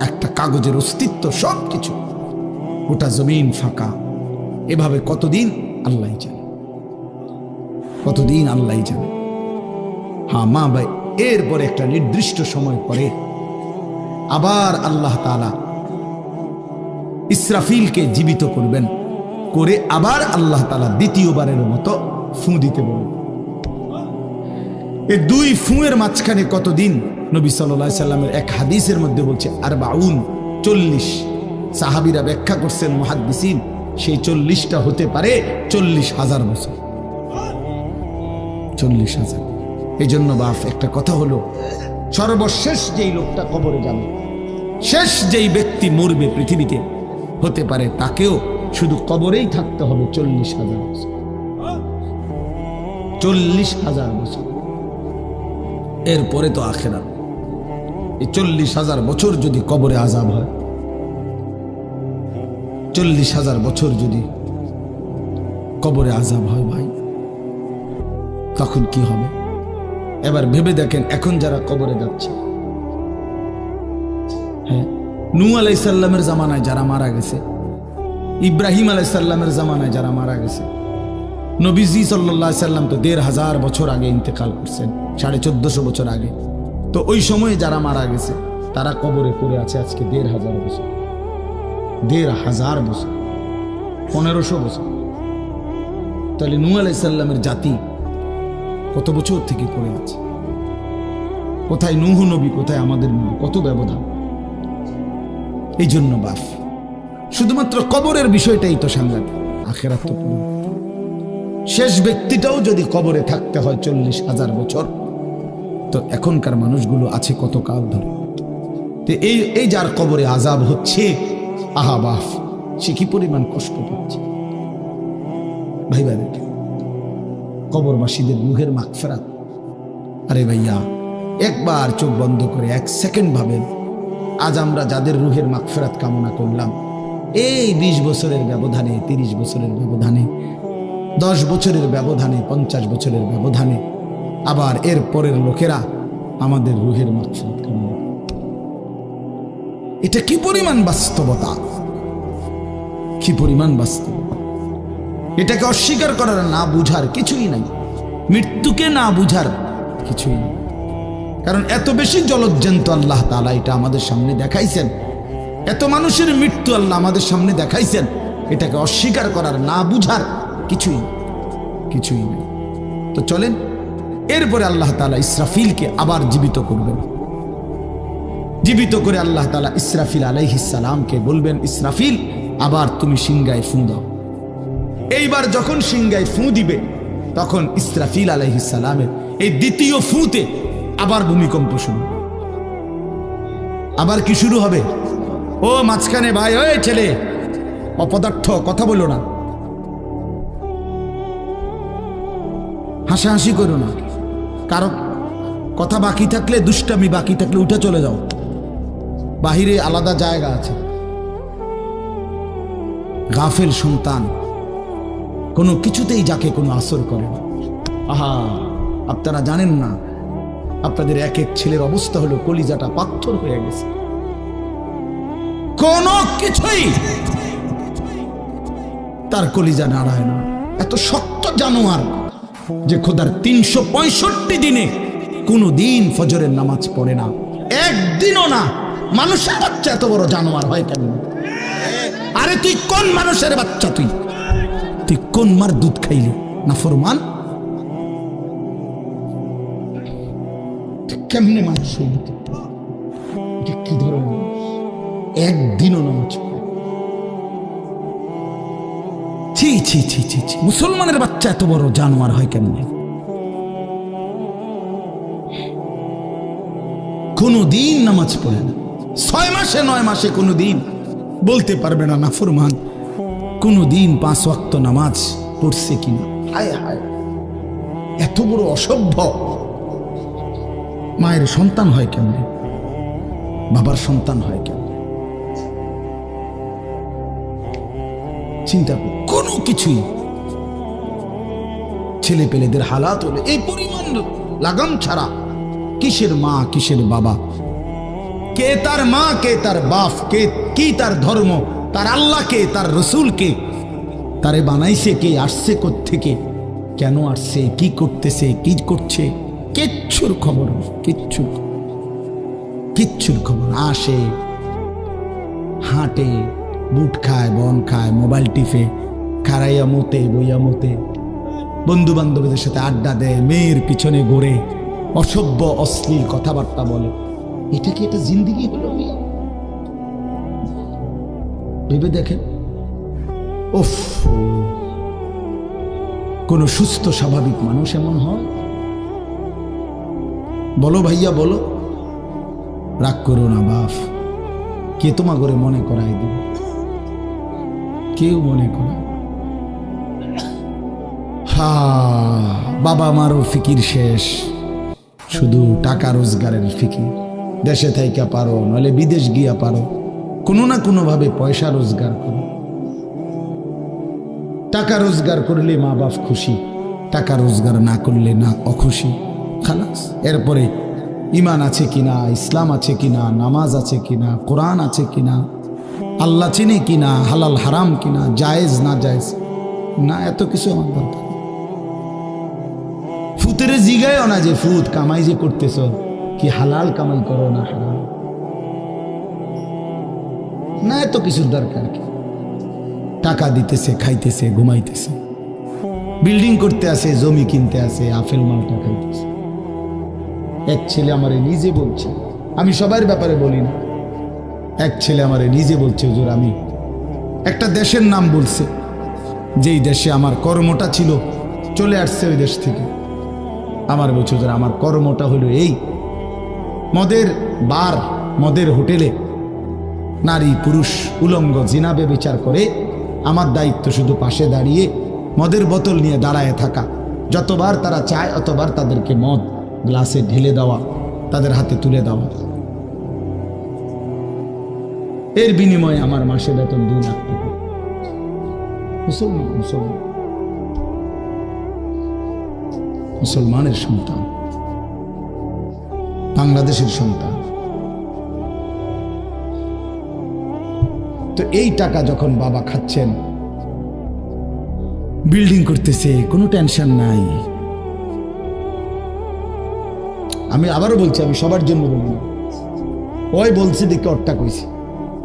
একটা কাগজের অস্তিত্ব, সব কিছু, গোটা জমিন ফাঁকা। এভাবে কতদিন আল্লাহই জানে, কতদিন আল্লাহই জানে। হ্যাঁ, এরপরে একটা নির্দিষ্ট সময় পরে আবার আল্লাহ তাআলা ইসরাফিলকে জীবিত করবেন, করে আবার আল্লাহ তাআলা দ্বিতীয়বারের মতো ফু দিতে বলবেন। এই দুই ফুঁয়ের মাঝখানে কতদিন? নবী সাল্লাল্লাহু আলাইহি সাল্লামের এক হাদিসের মধ্যে বলছে 40 সাহাবীরা ব্যাখ্যা করছেন মুহাদ্দিসিন, সেই 40টা হতে পারে 40,000 বছর। 40,000। এই জন্য বাপ একটা কথা হলো, সর্বশেষ যেই লোকটা কবরে যাবে, শেষ যেই ব্যক্তি মরবে পৃথিবীতে, হতে পারে তাকেও শুধু কবরেই থাকতে হবে 40,000 বছর। 40,000 বছর, এরপরে তো আখিরাত। এই 40,000 বছর যদি কবরে আযাব হয়, 40,000 বছর যদি কবরে আযাব হয় ভাই, তখন কি হবে? এবার ভেবে দেখেন, এখন যারা কবরে যাচ্ছে, হ্যাঁ, নূহ আলাইহিস সালামের জামানায় যারা মারা গেছে, ইব্রাহিম আলাইহিস সালামের জামানায় যারা মারা গেছে, নবীজি সাল্লাল্লাহু আলাইহি সাল্লাম তো 1,500 বছর আগে ইন্তেকাল করছেন, 1450 বছর আগে। তো ওই সময়ে যারা মারা গেছে তারা কবরে পড়ে আছে আজকে 1,500 বছর, 1,500 বছর, 1500 বছর। তাহলে নূহ আলাইহিস সালামের জাতি কত বছর থেকে পড়ে আছে? কোথায় নূহ নবী, কোথায় আমাদের নবী? কত ব্যবধান! এই জন্য বাপ, শুধুমাত্র কবরের বিষয়টাই তো সাংঘাতিক, আখিরাত তো পুরো। শেষ ব্যক্তিটাও যদি কবরে থাকতে হয় 40,000 বছর, তো এখনকার মানুষগুলো আছে কত কাল ধরে। তো এই যার কবরে আযাব হচ্ছে, আহা বাপ, সে কি পরিমাণ কষ্ট পাচ্ছে ভাই ভাই। কবরবাসীদের রূহের মাগফিরাত। আরে ভাইয়া, একবার চোখ বন্ধ করে 1 সেকেন্ড ভাবেন, আজ আমরা যাদের রূহের মাগফিরাত কামনা করলাম, এই 20 বছরের ব্যবধানে, 30 বছরের ব্যবধানে, 10 বছরের ব্যবধানে, 50 বছরের ব্যবধানে আবার এর পরের লোকেরা আমাদের রূহের মাগফিরাত কামনা করে। এটা কি পরিমাণ বাস্তবতা, কি পরিমাণ বাস্তবতা! এটাকে অস্বীকার করার, না বুঝার কিছুই নাই, মৃত্যুকে না বুঝার কিছুই নেই। কারণ এত বেশি জলজ্জান্ত আল্লাহ তাআলা এটা আমাদের সামনে দেখাইছেন, এত মানুষের মৃত্যু আল্লাহ আমাদের সামনে দেখাইছেন, এটাকে অস্বীকার করার, না বুঝার কিছুই নেই। তো চলেন, এরপরে আল্লাহ তাআলা ইসরাফিলকে আবার জীবিত করবেন। জীবিত করে আল্লাহ তাআলা ইসরাফিল আলাইহিস সালামকে বলবেন, ইসরাফিল, আবার তুমি সিংহায় ফু দাও। এইবার যখন সিংহায় ফু দিবে, তখন ইসরাফিল আলাইহিস সালামের এই দ্বিতীয় ফুতে আবার ভূমিকম্প শুরু। আবার কি শুরু হবে? ও মাঝখানে ভাই, ওই ছেলে অপদার্থ, কথা বলো না, হাসাহাসি করো না, কারো কথা বাকি থাকলে, দুষ্টামি বাকি থাকলে উঠে চলে যাও, বাহিরে আলাদা জায়গা আছে। গাফেল সন্তান কোনো কিছুতেই যাকে কোনো আসর করে না। আহা, আপনারা জানেন না, আপনাদের এক এক ছেলের অবস্থা হলো কলিজাটা পাথর হয়ে গেছে, কোনো কিছুই তার কলিজা নাড়ায় না। এত শক্ত জানোয়ার যে খোদার 365 দিনে কোনো দিন ফজরের নামাজ পড়ে না, একদিনও না। মানুষের বাচ্চা এত বড় জানোয়ার হয় কেন? আরে তুই কোন মানুষের বাচ্চা? তুই কোন মার দুধ খাইলি? না ফরমান, কেমনে মানুষ? কি ধরনের একদিনও নামাজ পড়ে? ছি ছি ছি ছি ছি, মুসলমানের বাচ্চা এত বড় জানোয়ার হয় কেমনে? কোনো দিন নামাজ পড়ে না, 6 মাসে 9 মাসে কোনো দিন বলতে পারবে না নাফরমান কোনো দিন 5 ওয়াক্ত নামাজ পড়ছে কিনা। হায় হায়, এত বড় অসভ্য মায়ের সন্তান হয় কেমনে? বাবার সন্তান হয় কেমনে? চিন্তা কর, কোনো কিছুই ছেলে পেলেদের হালাত হলে এই পরিমাণ লাগাম ছাড়া কিসের মা কিসের বাবা, কে তার মা কে তার বাপ, কে কি তার ধর্ম, তার আল্লাহ কে, তার রসুল কে, তারে বানাইছে কে, আসছে কোত্থেকে, কেন আসছে, কি করতেছে, কি করছে, কিচ্ছুর খবর নেই, কিচ্ছুর খবর। আসে, হাঁটে, বুট খায়, বন খায়, মোবাইল টিপে, খাড়াইয়া মতে, বইয়া মতে, বন্ধু বান্ধবীদের সাথে আড্ডা দেয়, মেয়ের পিছনে ঘোরে, অসভ্য অশ্লীল কথাবার্তা বলে। এটা কি একটা জিন্দিগি হলো? ভেবে দেখেন। উফ, কোন সুস্থ স্বাভাবিক মানুষ এমন হয়? বলো ভাইয়া, বলো। রাগ করো না বাপ, কে তোমা করে মনে করাই দিবে? কেউ মনে করায়। হা, বাবা মারও ফিকির শেষ, শুধু টাকা রোজগারের ফিকির। দেশে থাইকা পারো, নইলে বিদেশ গিয়া পারো, কোনো না কোনো ভাবে পয়সা রোজগার করো। টাকা রোজগার করলে মা বাপ খুশি, টাকা রোজগার না করলে না অখুশি, খালাস। এরপরে ইমান আছে কিনা, ইসলাম আছে কিনা, নামাজ আছে কিনা, কোরআন আছে কিনা, আল্লাহ চিনে কিনা, হালাল হারাম কিনা, জায়েজ না জায়েজ না, এত কিছু আমার দরকার। ফুতের জিগায়ও না যে ফুত কামাই যে করতেছ, কি হালাল কামাই করো না হারাম না, এত কিছুর দরকার কি? টাকা দিতেছে, খাইতেছে, ঘুমাইতেছে, বিল্ডিং করতে আসে, জমি কিনতে আসে, আফেল মালটা খাইতেছে। এক ছেলে আমারে নিজে বলছে, আমি সবার ব্যাপারে বলি না, এক ছেলে আমারে নিজে বলছে, হুজুর আমি একটা দেশের নাম বলছে, যেই দেশে আমার কর্মটা ছিল, চলে আসছে ওই দেশ থেকে। আমার বলছে, হুজুর আমার কর্মটা হলো এই, মদের বার, মদের হোটেলে নারী পুরুষ উলঙ্গ জিনাবে বিচার করে, আমার দায়িত্ব শুধু পাশে দাঁড়িয়ে মদের বোতল নিয়ে দাঁড়ায় থাকা, যতবার তারা চায় অতবার তাদেরকে মদ গ্লাসে ঢেলে দেওয়া, তাদের হাতে তুলে দেওয়া। এর বিনিময়ে আমার মাসে বেতন 2 লাখ টাকা। মুসলমানের সন্তান, বাংলাদেশের সন্তান। তো এই টাকা যখন বাবা খাচ্ছেন, বিল্ডিং করতেছে, কোনো টেনশন নাই। আমি আবারও বলছি, আমি সবার জন্য বলি না, ওই বলছি দেখে অট্টা কইছি,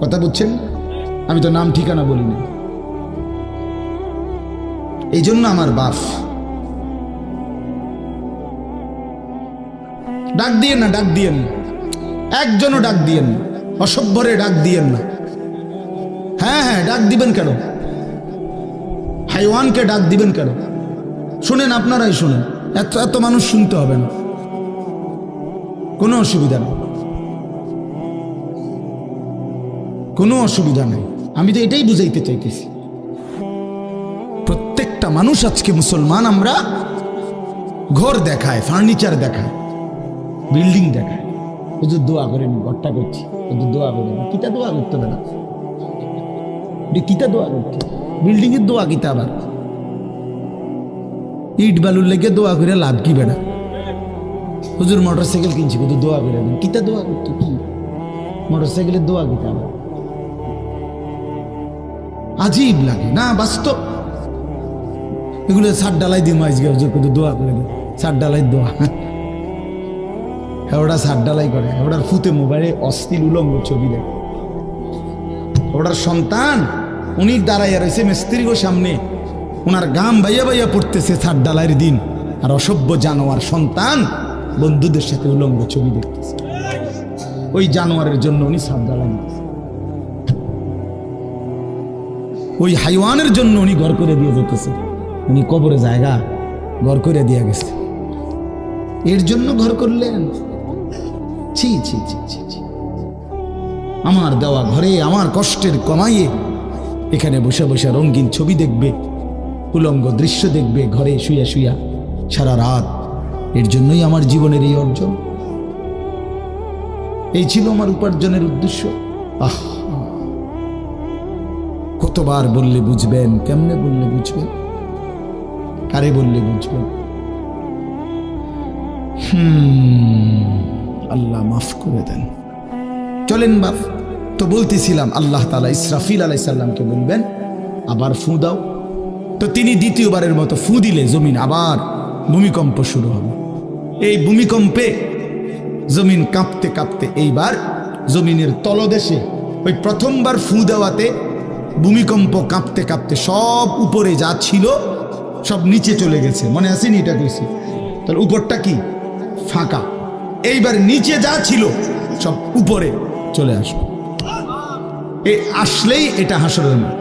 কথা বুঝছেন? আমি তো নাম ঠিকানা বলি না। এই জন্য আমার বাপ, ডাক দিয়েন না, ডাক দিয়েন না, একজনও ডাক দিয়েন না, অসভ্যরে ডাক দিয়েন না। হ্যাঁ হ্যাঁ, ডাক দিবেন কেন? হাইওয়ানকে ডাক দিবেন কেন? শুনেন, আপনারাই শুনেন, এত এত মানুষ শুনতে হবে না, কোনো অসুবিধা নেই, কোনো অসুবিধা নেই। আমি তো এটাই বুঝাইতে চাইতেছি, প্রত্যেকটা মানুষ আজকে মুসলমান, আমরা ঘর দেখায়, ফার্নিচার দেখায়, বিল্ডিং দেখায়। হুজুর দোয়া করেন, ঘরটা করছি, হুজুর দোয়া করেন। কিতা দোয়া করতে হবে না, কিতা দোয়া করতে, বিল্ডিং এর দোয়া কিতা? আবার ইট বালুর লেগে দোয়া করে লাভ কি বেড়া? হুজুর মোটরসাইকেল কিনছি, হুজুর দোয়া করে দেন। কিতা দোয়া করতে? কি মোটরসাইকেলের দোয়া কিতা? আবার আজীব লাগে না? বাস্তব এগুলো ছাদ ডালাই দিয়ে মাইজ গে, হুজুর কিন্তু দোয়া করে দেন, ছাদ ডালাই দোয়া। ওটা ছাদ ডালাই করে, ওটার ফুতে মোবাইলে অশ্লীল উলঙ্গ ছবি দেয়। ওটার সন্তান উনি দাঁড়াইয়া রয়েছে মিস্ত্রির সামনে, ওনার গাম বাইয়া বাইয়া পড়তেছে ছাদ ডালাইয়ের দিন, আর অসভ্য জানোয়ার সন্তান বন্ধুদের সাথে উলঙ্গ ছবি দেখতেছে। ওই জানোয়ারের জন্য উনি ছাদ ডালাই দিতেছে, ওই হাইওয়ানের জন্য উনি ঘর করে দিয়ে যেতেছে। উনি কবরে জায়গা ঘর করে দিয়ে গেছে, এর জন্য ঘর করলেন? ছি ছি ছি ছি ছি। আমার দেওয়া ঘরে আমার কষ্টের কমাইয়ে এখানে বসে বসে রঙিন ছবি দেখবে, উলঙ্গ দৃশ্য দেখবে ঘরে শুয়া শুয়া সারা রাত। এর জন্যই আমার জীবনের এই অর্জন, এই ছিল আমার উপার্জনের উদ্দেশ্য। আহ, কতবার বললে বুঝবেন? কেমনে বললে বুঝবেন? কারে বললে বুঝবেন? আল্লাহ মাফ করে দেন। চলেন বাপ, তো বলতেছিলাম আল্লাহ তাআলা ইসরাফিল আলাইহিস সালামকে বলবেন আবার ফু দাও। তো তিনি দ্বিতীয়বারের মতো ফু দিলে জমিন আবার ভূমিকম্প শুরু হবে। এই ভূমিকম্পে জমিন কাঁপতে কাঁপতে এইবার জমিনের তলদেশে ওই প্রথমবার ফু দেওয়াতে ভূমিকম্প কাঁপতে কাঁপতে সব উপরে যা ছিল সব নিচে চলে গেছে। মনে আসেনি এটা কইছি? তাহলে উপরটা কি? ফাঁকা। এইবার নিচে যা ছিল সব উপরে চলে আসবে। এই আসলেই এটা হাসরের মাঠ।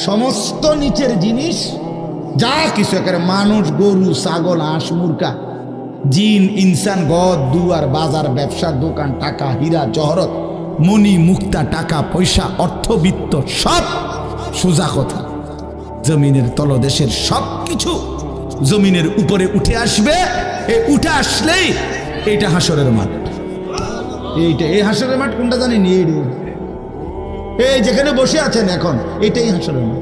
সমস্ত নিচের জিনিস যা কিছু, একেবারে মানুষ, গরু, ছাগল, হাঁস, মুরগা, জিন, ইনসান, ঘর দুয়ার, বাজার, ব্যবসার দোকান, টাকা, হীরা জহরত, মণি মুক্তা, টাকা পয়সা, অর্থবিত্ত, সব সোজা কথা জমিনের তলদেশের সব কিছু জমিনের উপরে উঠে আসবে। উঠে আসলেই এইটা হাসরের মাঠ। এইটা এই হাসরের মাঠ কোনটা জানেন? এই যেখানে বসে আছেন এখন, এটাই হাসরের মাঠ।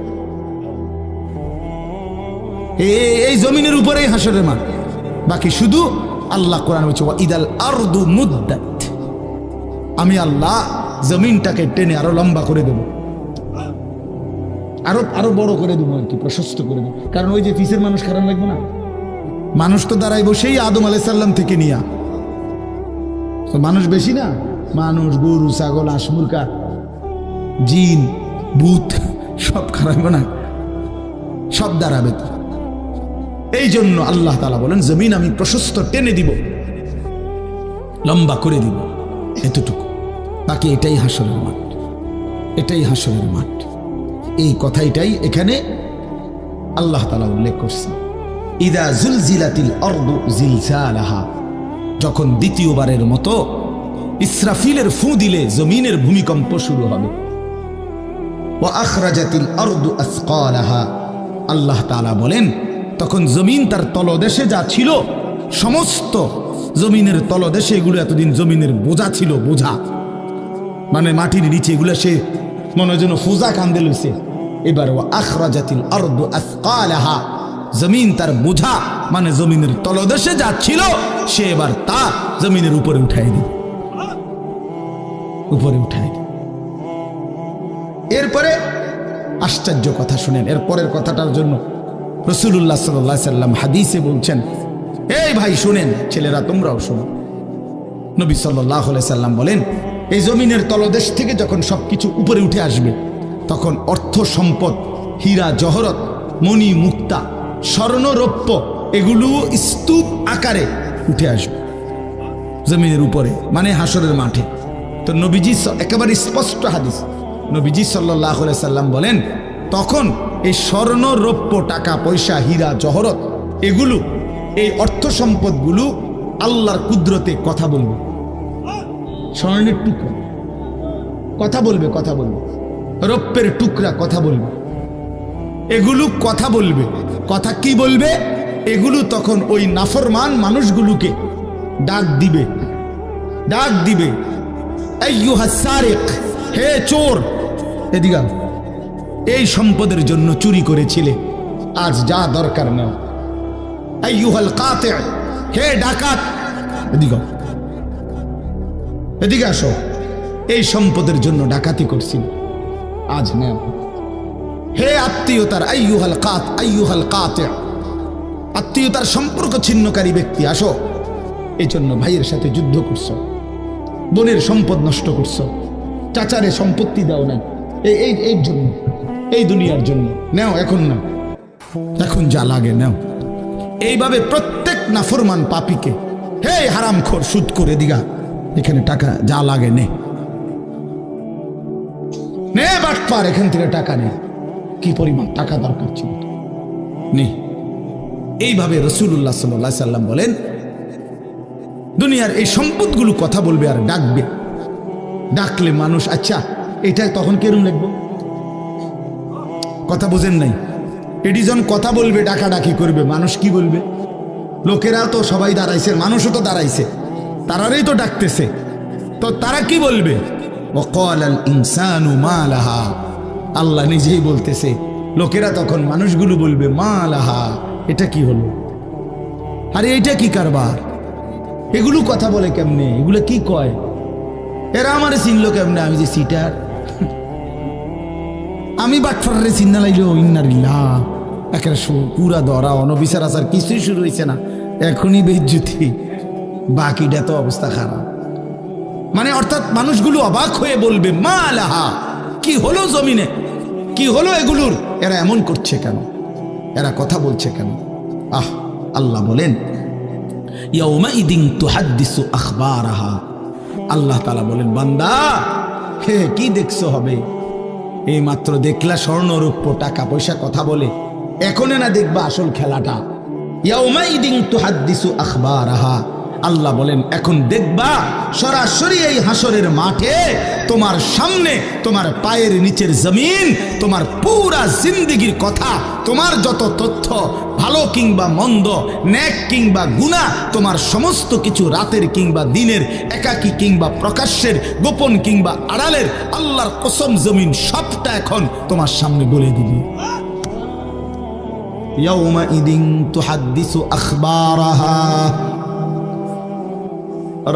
এই জমিনের উপরেই হাসরের মাঠ। বাকি শুধু আল্লাহ কোরআন বলছে ইদাল আরদু মুদ্দাত, আমি আল্লাহ জমিনটাকে টেনে আরো লম্বা করে দেব, আরো বড় করে দেবো আর কি, প্রশস্ত করে দেবো। কারণ ওই যে পিসের মানুষ খারাপ লাগবে না? মানুষ তো দাঁড়াই বসেই আদম আলাইহিস সালাম থেকে নিয়া, তো মানুষ বেশি না? মানুষ, গরু, ছাগল, হাঁস, মুরগা, জিন, ভূত সব খারাপ না, সব দাঁড়াবে তো। এই জন্য আল্লাহ তাআলা বলেন জমিন আমি প্রশস্ত টেনে দিব, লম্বা করে দিব, এতটুকু। বাকি এটাই হাসরের মাঠ, এটাই হাসরের মাঠ। এই কথাটাই এখানে আল্লাহ তাআলা উল্লেখ করছেন। ইদা জুলজিলাতিল আরদু জিলজালাহা, যখন দ্বিতীয়বারের মতো ইসরাফিলের ফু দিলে জমিনের ভূমিকম্প শুরু হবে। ওয়া আখরাজাতিল আরদু আসকালাহা, আল্লাহ তাআলা বলেন তখন জমিন তার তলদেশে যা ছিল সমস্ত জমিনের তলদেশে, এগুলো এতদিন জমিনের বোঝা ছিল, বোঝা মানে মাটির নিচে, এগুলো সে মনে যেন ফোজা কান্দে লইছে। এবার ওয়া আখরাজাতিল আরদু আসকালাহা, জমিন তার বোঝা মানে জমিনের তলদেশে যা ছিল সে এবার তা জমিনের উপরে উঠাই দিবে, উপরে উঠাই দিবে। এরপরে আশ্চর্য কথা শুনেন, এর পরের কথাটার জন্য রাসূলুল্লাহ সাল্লাল্লাহু আলাইহি সাল্লাম হাদিসে বলছেন, এই ভাই শুনেন, ছেলেরা তোমরাও শোনো। নবী সাল্লাল্লাহু আলাইহি সাল্লাম বলেন এই জমিনের তলদেশ থেকে যখন সবকিছু উপরে উঠে আসবে তখন অর্থ সম্পদ, হীরা জহরত, মণি মুক্তা, স্বর্ণ রৌপ্য, এগুলো স্তূপ আকারে উঠে আসবে জমিনের উপরে, মানে হাসরের মাঠে। তো নবীজি একেবারে স্পষ্ট হাদিস, নবীজি সাল্লাল্লাহু আলাইহি সাল্লাম বলেন তখন এই স্বর্ণ রৌপ্য, টাকা পয়সা, হীরা জহরত, এগুলো এই অর্থ সম্পদগুলো আল্লাহর কুদরতে কথা বলবে। স্বর্ণের টুকরা কথা বলবে, কথা বলবে, রৌপ্যের টুকরা কথা বলবে, এগুলো কথা বলবে। কথা কি বলবে? এগুলো তখন ওই নাফরমান মানুষগুলোকে ডাক দিবে, ডাক দিবে, আইয়ুহাস সারিক, হে চোর, এদিকে এই সম্পদের জন্য চুরি করেছিলে, আজ যা দরকার নাও। আইয়ুহাল কাতি', হে ডাকাত, এদিকে এদিকে আসো, এই সম্পদের জন্য ডাকাতি করছিল, আজ নাও। হে আত্মীয়তার, আইয়ুহাল কাতি', আত্মীয়তার সম্পর্ক ছিন্নকারী ব্যক্তি, আসো। এই জন্য ভাইয়ের সাথে যুদ্ধ করছো, বোনের সম্পদ নষ্ট করছো, চাচারে সম্পত্তি দাও নাই, এই জন্য, এই দুনিয়ার জন্য নাও, এখন না, এখন যা লাগে নাও। এইভাবে প্রত্যেক নাফরমান পাপীকে, হে হারামখোর, সুদ করে দিগা, এখানে টাকা যা লাগে নে, নে বাটপার, এখান থেকে টাকা নে, কি পরিমাণ টাকা দরকার ছিল নে। এইভাবে রাসূলুল্লাহ সাল্লাল্লাহু আলাইহি সাল্লাম বলেন দুনিয়ার এই সম্পদগুলো কথা বলবে আর ডাকবে। ডাকলে মানুষ, আচ্ছা এটা তখন কেরম লিখবো? কথা বোঝেন নাই? এটি যখন কথা বলবে, ডাকাডাকি করবে, মানুষ কি বলবে? লোকেরা তো সবাই দাঁড়াইছে, মানুষও তো দাঁড়াইছে, তারারই তো ডাকতেছে, তো তারা কি বলবে? ওয়াকালাল ইনসানু মা লাহা, আল্লাহ নিজেই বলতেছে, লোকেরা তখন মানুষগুলো বলবে মা লাহা, এটা কি হলো? আরে এইটা কি কারবার? এগুলো কথা বলে কেমনে? এগুলো কি কয়? এরা আমারে চিনলো কেমনে? আমি যে সিটার, আমি বাটফারে চিন্না লাইলো, ইন্নারিল্লাহ, একেবারে পুরা ধরা, অনবিচার আচার কিছুই শুরু হয়েছে না, এখনই বেজ্জুতি, বাকিটা তো অবস্থা খারাপ। মানে অর্থাৎ মানুষগুলো অবাক হয়ে বলবে মা লাহা, কি হলো জমিনে, কি হলো এগুলোর, এরা এমন করছে কেন, এরা কথা বলছে কেন। আল্লাহ বলেন ইয়াউমাইদিন তুহাদ্দিসু আখবারাহা, আল্লাহ তাআলা বলেন বান্দা হে কি দেখছো হবে, এই মাত্র দেখলা স্বর্ণ রূপ্য টাকা পয়সা কথা বলে, এখনে না দেখবা আসল খেলাটা। ইয়াউমাইদিন তুহাদ্দিসু আখবারাহা, আল্লাহ বলেন এখন দেখবা সরাসরি এই হাসরের মাঠে তোমার সামনে তোমার পায়ের নিচের জমিন তোমার পুরা জিন্দেগীর কথা, তোমার যত তথ্য ভালো কিংবা মন্দ, নেক কিংবা গুনাহ, তোমার সমস্ত কিছু রাতের কিংবা দিনের, একাকী কিংবা প্রকাশ্যের, গোপন কিংবা আড়ালের, আল্লাহর কসম জমিন সবটা এখন তোমার সামনে বলে দিবে। ইয়াউমাইদিন তুহাদ্দিসু আখবারাহা,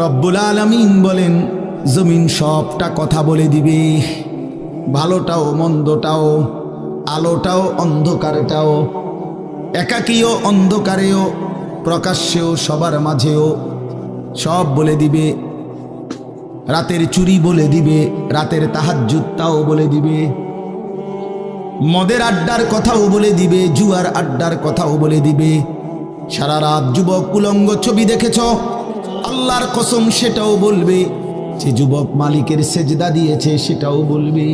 রব্বুল আলামিন বলেন জমিন সবটা কথা বলে দিবে, ভালোটাও মন্দটাও, আলোটাও অন্ধকারটাও, একাকীও অন্ধকারেও, প্রকাশ্যেও, সবার মাঝেও সব বলে দিবে। রাতের চুরি বলে দিবে, রাতের তাহাজ্জুদ তাও বলে দিবে, মদের আড্ডার কথাও বলে দিবে, জুয়ার আড্ডার কথাও বলে দিবে। সারা রাত যুবক উলঙ্গ ছবি দেখেছ, আল্লাহর কসম সেটাও বলবে। যে যুবক মালিকের সেজদা দিয়েছে সেটাও বলবে।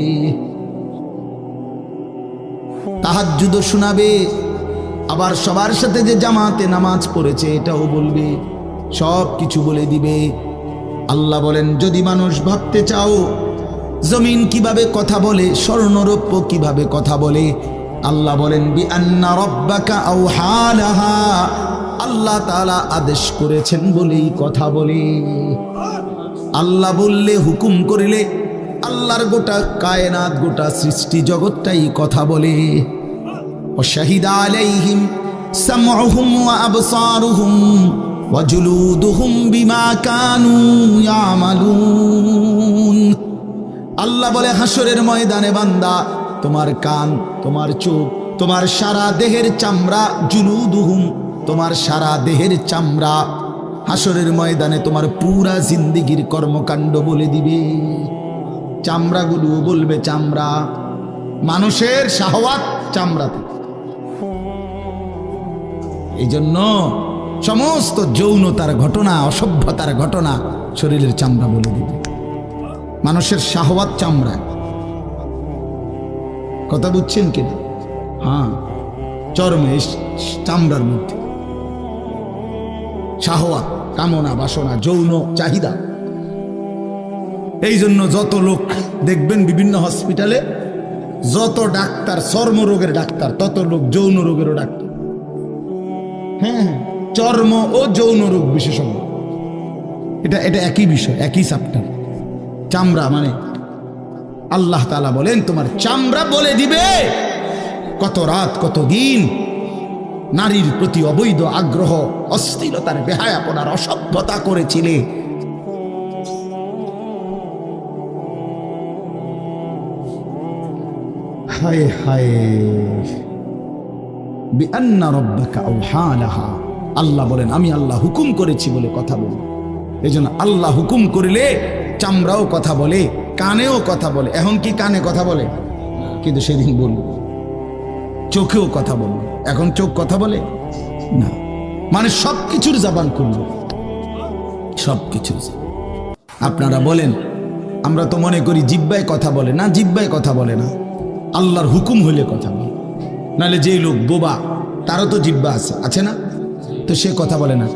তাহাজ্জুদ শোনাবে, আবার সবার সাথে যে জামাতে নামাজ পড়েছে এটাও বলবে, সব কিছু বলে দিবে। আল্লাহ বলেন যদি মানুষ ভাবতে চাও জমিন কিভাবে কথা বলে, স্বর্ণরৌপ্য কিভাবে কথা বলে, আল্লাহ বলেন বিআন্না রাব্বাকা আওহা লাহা, আল্লাহ তাআলা আদেশ করেছেন বলেই কথা বলে। আল্লাহ বললে, হুকুম করিলে আল্লাহর গোটা কায়নাত, গোটা সৃষ্টি জগৎটাই কথা বলে। ওয়াশাহিদা আলাইহিম সামউহুম ওয়া আবসারুহুম ওয়া জুলুদুহুম বিমা কানু ইয়ামালুন। আল্লাহ বলে হাসরের ময়দানে বান্দা তোমার কান, তোমার চোখ, তোমার সারা দেহের চামড়া, জুলুদুহুম তোমার সারা দেহের চামড়া, হাসরের ময়দানে তোমার পুরা জিন্দেগির কর্মকাণ্ড বলে দিবে। চামড়াগুলো বলবে, চামড়া, মানুষের শাহওয়াত চামড়াতে। এই জন্য সমস্ত যৌনতার ঘটনা, অসভ্যতার ঘটনা শরীরের চামড়া বলে দিবে। মানুষের শাহওয়াত চামড়া, কথা বুঝছেন কিনা? হ্যাঁ, চর্মে, চামড়ার মধ্যে শাহওয়াত, কামনা, বাসনা, যৌন চাহিদা। এই জন্য যত লোক দেখবেন বিভিন্ন হসপিটালে, যত ডাক্তার চর্মরোগের ডাক্তার, তত লোক যৌন রোগেরও ডাক্তার। হ্যাঁ, চর্ম ও যৌন রোগ বিশেষজ্ঞ, এটা একই বিষয়, একই চ্যাপ্টার। চামড়া মানে আল্লাহ তাআলা বলেন তোমার চামড়া বলে দিবে কত রাত, কত দিন নারীর প্রতি অবৈধ আগ্রহ, অশ্লীলতার, বেহায়াপনার, অসভ্যতা করেছিলে। হায় হায়, বিআন্না রাব্বাকা আওহা লাহা, আল্লাহ বলেন আমি আল্লাহ হুকুম করেছি বলে কথা বলি। এই জন্য আল্লাহ হুকুম করিলে চামড়াও কথা বলে, কানেও কথা বলে। এখন কি কানে কথা বলে? কিন্তু সেদিন বলল চোখেও কথা বলল। এখন চোখ কথা বলে না, মানে সবকিছুর জবান খুলল, সবকিছু। আপনারা বলেন, আমরা তো মনে করি জিহ্বায় কথা বলে না, জিহ্বায় কথা বলে না, আল্লাহর হুকুম হইলে কথা বলে। নাহলে যে লোক বোবা তারও তো জিহ্বা আছে না, তো সে কথা বলে না।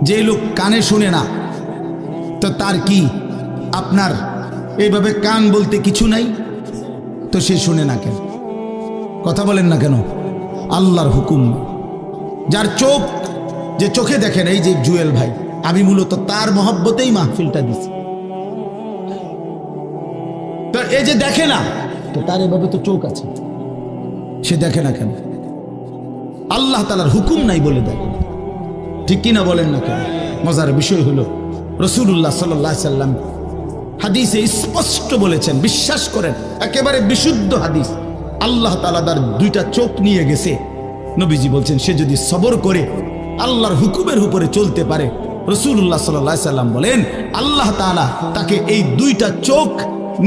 যে লোক কানে শুনে না, তো তার কি আপনার এইভাবে কান বলতে কিছু নাই, তো সে শুনে না কেন, কথা বলেন না কেন? আল্লাহর হুকুম। যার চোখ, যে চোখে দেখেন, এই যে জুয়েল ভাই, আমি মূলত তার মহব্বতেই মাহফিলটা দিছি। তো এই যে দেখে না, তো তার এভাবে তো চোখ আছে, সে দেখে না কেন? আল্লাহ তাআলার হুকুম নাই বলে দেখে, ঠিক কিনা বলেন না কেন? মজার বিষয় হলো রাসূলুল্লাহ সাল্লাল্লাহু আলাইহি সাল্লাম হাদিসে স্পষ্ট বলেছেন, বিশ্বাস করেন, একেবারে বিশুদ্ধ হাদিস। আল্লাহ তাআলা তার দুইটা চোখ নিয়ে গেছে, নবীজি বলছেন সে যদি সবর করে আল্লাহর হুকুমের উপরে চলতে পারে, রাসূলুল্লাহ সাল্লাল্লাহু আলাইহি সাল্লাম বলেন আল্লাহ তাআলা তাকে এই দুইটা চোখ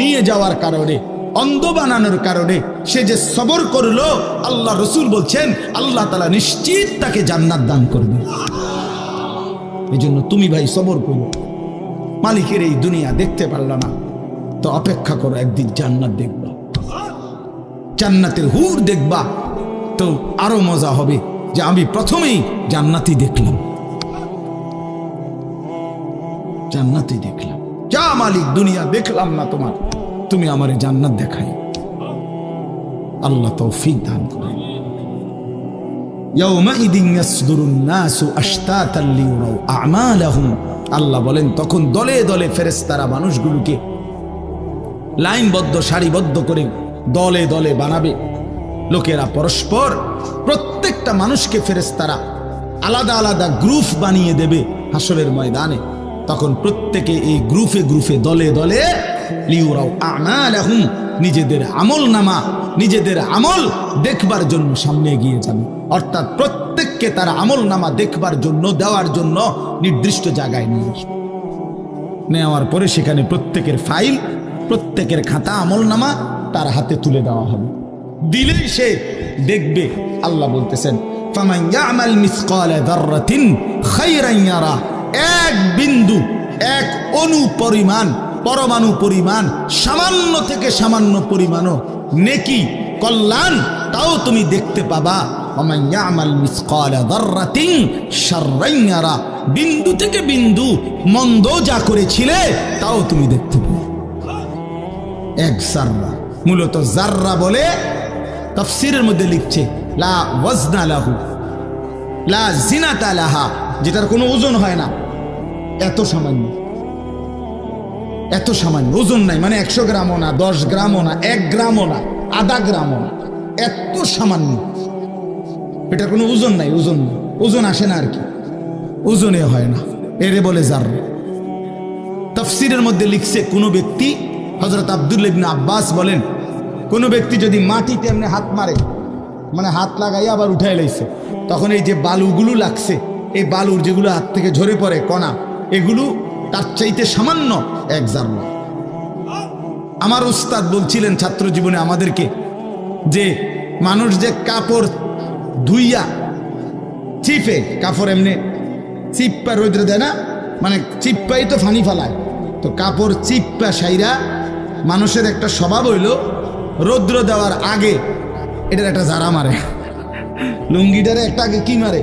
নিয়ে যাওয়ার কারণে, অন্ধ বানানোর কারণে সে যে সবর করলো, আল্লাহ রসুল বলছেন আল্লাহ তাআলা নিশ্চিত তাকে জান্নাত দান করবে। এই জন্য তুমি ভাই সবর করো। মালিকের এই দুনিয়া দেখতে পারল না তো অপেক্ষা করো, একদিন জান্নাত দেখবা, জান্নাতের হুর দেখবা, তো আরো মজা হবে যে আমি প্রথমেই জান্নাতি দেখলাম, জান্নাতি দেখলাম। যা মালিক দুনিয়া দেখলাম না তোমার, তুমি আমারে জান্নাত দেখাই। আল্লাহ তৌফিক দান করেন। ইয়াউমাইদিন ইয়াসদুরুন নাসু আশতাতান লিয়ারাউ আ'মালাহুম, আল্লাহ বলেন তখন দলে দলে ফেরেশতারা মানুষগুলোকে লাইনবদ্ধ সারিবদ্ধ করে দলে দলে বানাবে। লোকেরা পরস্পর, প্রত্যেকটা মানুষকে ফেরেশতারা আলাদা আলাদা গ্রুপ বানিয়ে দেবে হাসরের ময়দানে। তখন প্রত্যেকে এই গ্রুপে গ্রুপে দলে দলে লিউরাউ আমালাহুম, নিজেদের আমল নামা, নিজেদের আমল দেখবার জন্য সামনে এগিয়ে যাবে। অর্থাৎ প্রত্যেককে তার আমল নামা দেখবার জন্য, দেওয়ার জন্য নির্দিষ্ট জায়গায় নিয়ে আসবে। নেওয়ার পরে সেখানে প্রত্যেকের ফাইল, প্রত্যেকের খাতা আমল নামা তার হাতে তুলে দেওয়া হবে। দিলেই সে দেখবে। আল্লাহ বলতেছেন ফামান ইয়ামাল মিসকালা যাররাতিন খায়রান ইয়ারা, এক বিন্দু, এক অণু পরিমাণ, পরমাণু পরিমাণ, সামান্য থেকে সামান্য পরিমাণও নেকি, কল্যাণ, তাও তুমি দেখতে পাবা। ওমান ইয়ামাল মিসকালা যাররাতিন শাররান ইয়ারা, বিন্দু থেকে বিন্দু মন্দ যা করেছিলে তাও তুমি দেখতে পাবে। এক জাররা, মূলত জাররা বলে তাফসীরের মধ্যে লিখছে লা ওয়াজনা লাহু লা জিনাতা লাহা, যেটার কোনো ওজন হয় না, এত সামান্য, এত সামান্য, ওজন নাই, মানে 100 গ্রামও না, 10 গ্রামও না, 1 গ্রামও না, আধা গ্রামও না, এত সামান্য, এটার কোনো ওজন নাই, ওজন নেই, ওজন আসে না আর কি, ওজনে হয় না, এরে বলে জাররা। তাফসীরের মধ্যে লিখছে কোন ব্যক্তি, হযরত আব্দুল্লাহ ইবনে আব্বাস বলেন, কোন ব্যক্তি যদি মাটিতে এমনি হাত মারে, মানে হাত লাগাই আবার উঠাই লাইছে, তখন এই যে বালুগুলো লাগছে, এই বালুর যেগুলো হাত থেকে ঝরে পড়ে কণা, এগুলো তার চাইতে সামান্য এক জাররা। আমার উস্তাদ বলছিলেন ছাত্র জীবনে আমাদেরকে যে মানুষ যে কাপড় ধুইয়া চিপে, কাপড় এমনি চিপ্পা রোদ্রে দেয় না, মানে চিপ্পাই তো ফানি ফালায়, তো কাপড় চিপ্পা সাইরা মানুষের একটা স্বভাব হইল রৌদ্র দেওয়ার আগে এটার একটা ঝাড়া মারে, লুঙ্গিটারে একটা আগে কি মারে,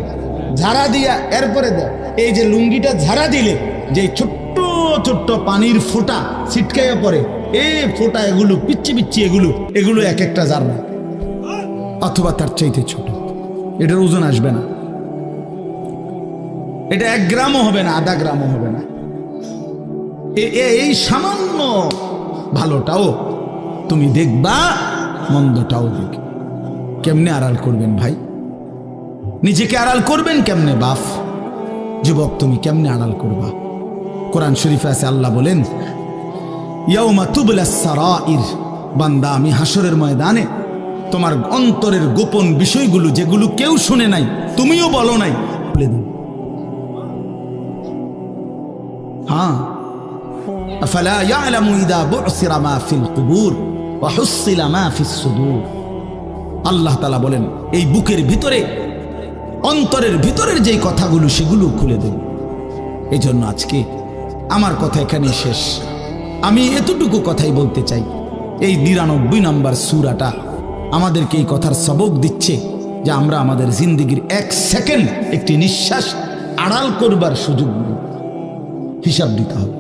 ঝাড়া দিয়া এরপরে দেয়। এই যে লুঙ্গিটা ঝাড়া দিলে যে ছোট্ট ছোট্ট পানির ফোঁটা ছিটকাইয়া পড়ে, এই ফোঁটা এগুলো পিচ্ছি পিচ্ছি, এগুলো এক একটা জাররা, অথবা তার চাইতে ছোট। এটার ওজন আসবে না, এটা 1 গ্রামও হবে না, আধা গ্রামও হবে না। এই সামান্য ভালোটাও তুমি দেখবা, মন্দটাও দেখবে। কেমনে আড়াল করবেন ভাই? নিজেকে আড়াল করবেন কেমনে বাপ? যুবক তুমি কেমনে আড়াল করবা? কোরআন শরীফে আছে, আল্লাহ বলেন ইয়াউমা তুবলাস সারাইর, বান্দা আমি হাসরের ময়দানে তোমার অন্তরের গোপন বিষয়গুলো, যেগুলো কেউ শুনে নাই, তুমিও বলো নাই, বলে দেব। হ্যাঁ, আফালা ইয়ালামু ইযা বু'সিরা মা ফিল কুবুর ওয়া হুসিলা মা ফিস সুদূর। আল্লাহ তাআলা বলেন এই বুকের ভিতরে, অন্তরের ভিতরের যেই কথাগুলো, সেগুলো খুলে দেব। এই জন্য আজকে আমার কথা এখানে শেষ। আমি এতটুকু কথাই বলতে চাই, এই 99 নম্বর সূরাটা আমাদেরকে এই কথার সবক দিচ্ছে যে আমরা আমাদের জিন্দেগির 1 সেকেন্ড, একটি নিঃশ্বাস আড়াল করবার সুযোগ নেই। হিসাব দিতে হবে,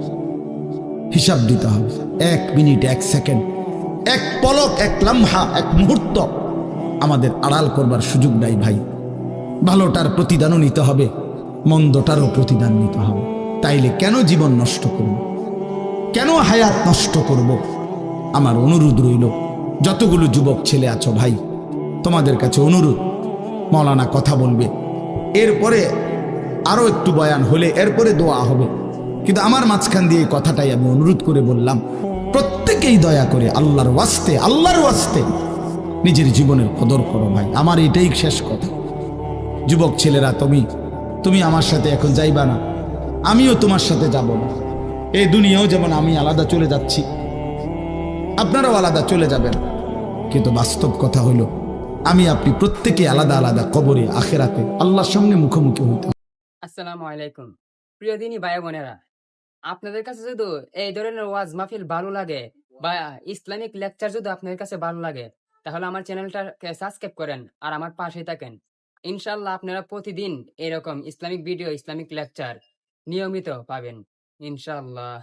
হিসাব দিতে হবে। 1 মিনিট, 1 সেকেন্ড, 1 পলক, 1 লম্হা, 1 মুহূর্ত আমাদের আড়াল করবার সুযোগ নাই ভাই। ভালোটার প্রতিদানও নিতে হবে, মন্দটারও প্রতিদান নিতে হবে। তাইলে কেন জীবন নষ্ট করব? কেন হায়াত নষ্ট করব? আমার অনুরোধ রইল, যতগুলো যুবক ছেলে আছো ভাই, তোমাদের কাছে অনুরোধ, মাওলানা কথা বলবে, এরপরে আরো একটু বয়ান হলে এরপরে দোয়া হবে, কিন্তু আমার মাঝখান দিয়ে এই কথাটাই আমি অনুরোধ করে বললাম, প্রত্যেকেই দয়া করে আল্লাহর ওয়াস্তে নিজের জীবনের কদর করো ভাই। আমার এটাই শেষ কথা। যুবক ছেলেরা, তুমি তুমি আমার সাথে এখন যাইবা না, আমিও তোমার সাথে যাব না। এই দুনিয়াও যেমন আমি আলাদা চলে যাচ্ছি, আপনারাও আলাদা চলে যাবেন, কিন্তু বাস্তব কথা হলো আমি আপনি প্রত্যেকে আলাদা আলাদা কবরে আখেরাতে আল্লাহর সামনে মুখোমুখি হইতে হবে। আসসালামু আলাইকুম। প্রিয় দিনী ভাই বোনেরা, আপনাদের কাছে যদি এই ধরনের ওয়াজ মাহফিল ভালো লাগে বা ইসলামিক লেকচার যদি আপনাদের কাছে ভালো লাগে, তাহলে আমার চ্যানেলটাকে সাবস্ক্রাইব করেন আর আমার পাশে থাকেন। ইনশাল্লাহ আপনারা প্রতিদিন এরকম ইসলামিক ভিডিও, ইসলামিক লেকচার নিয়মিত পাবেন ইনশাল্লাহ।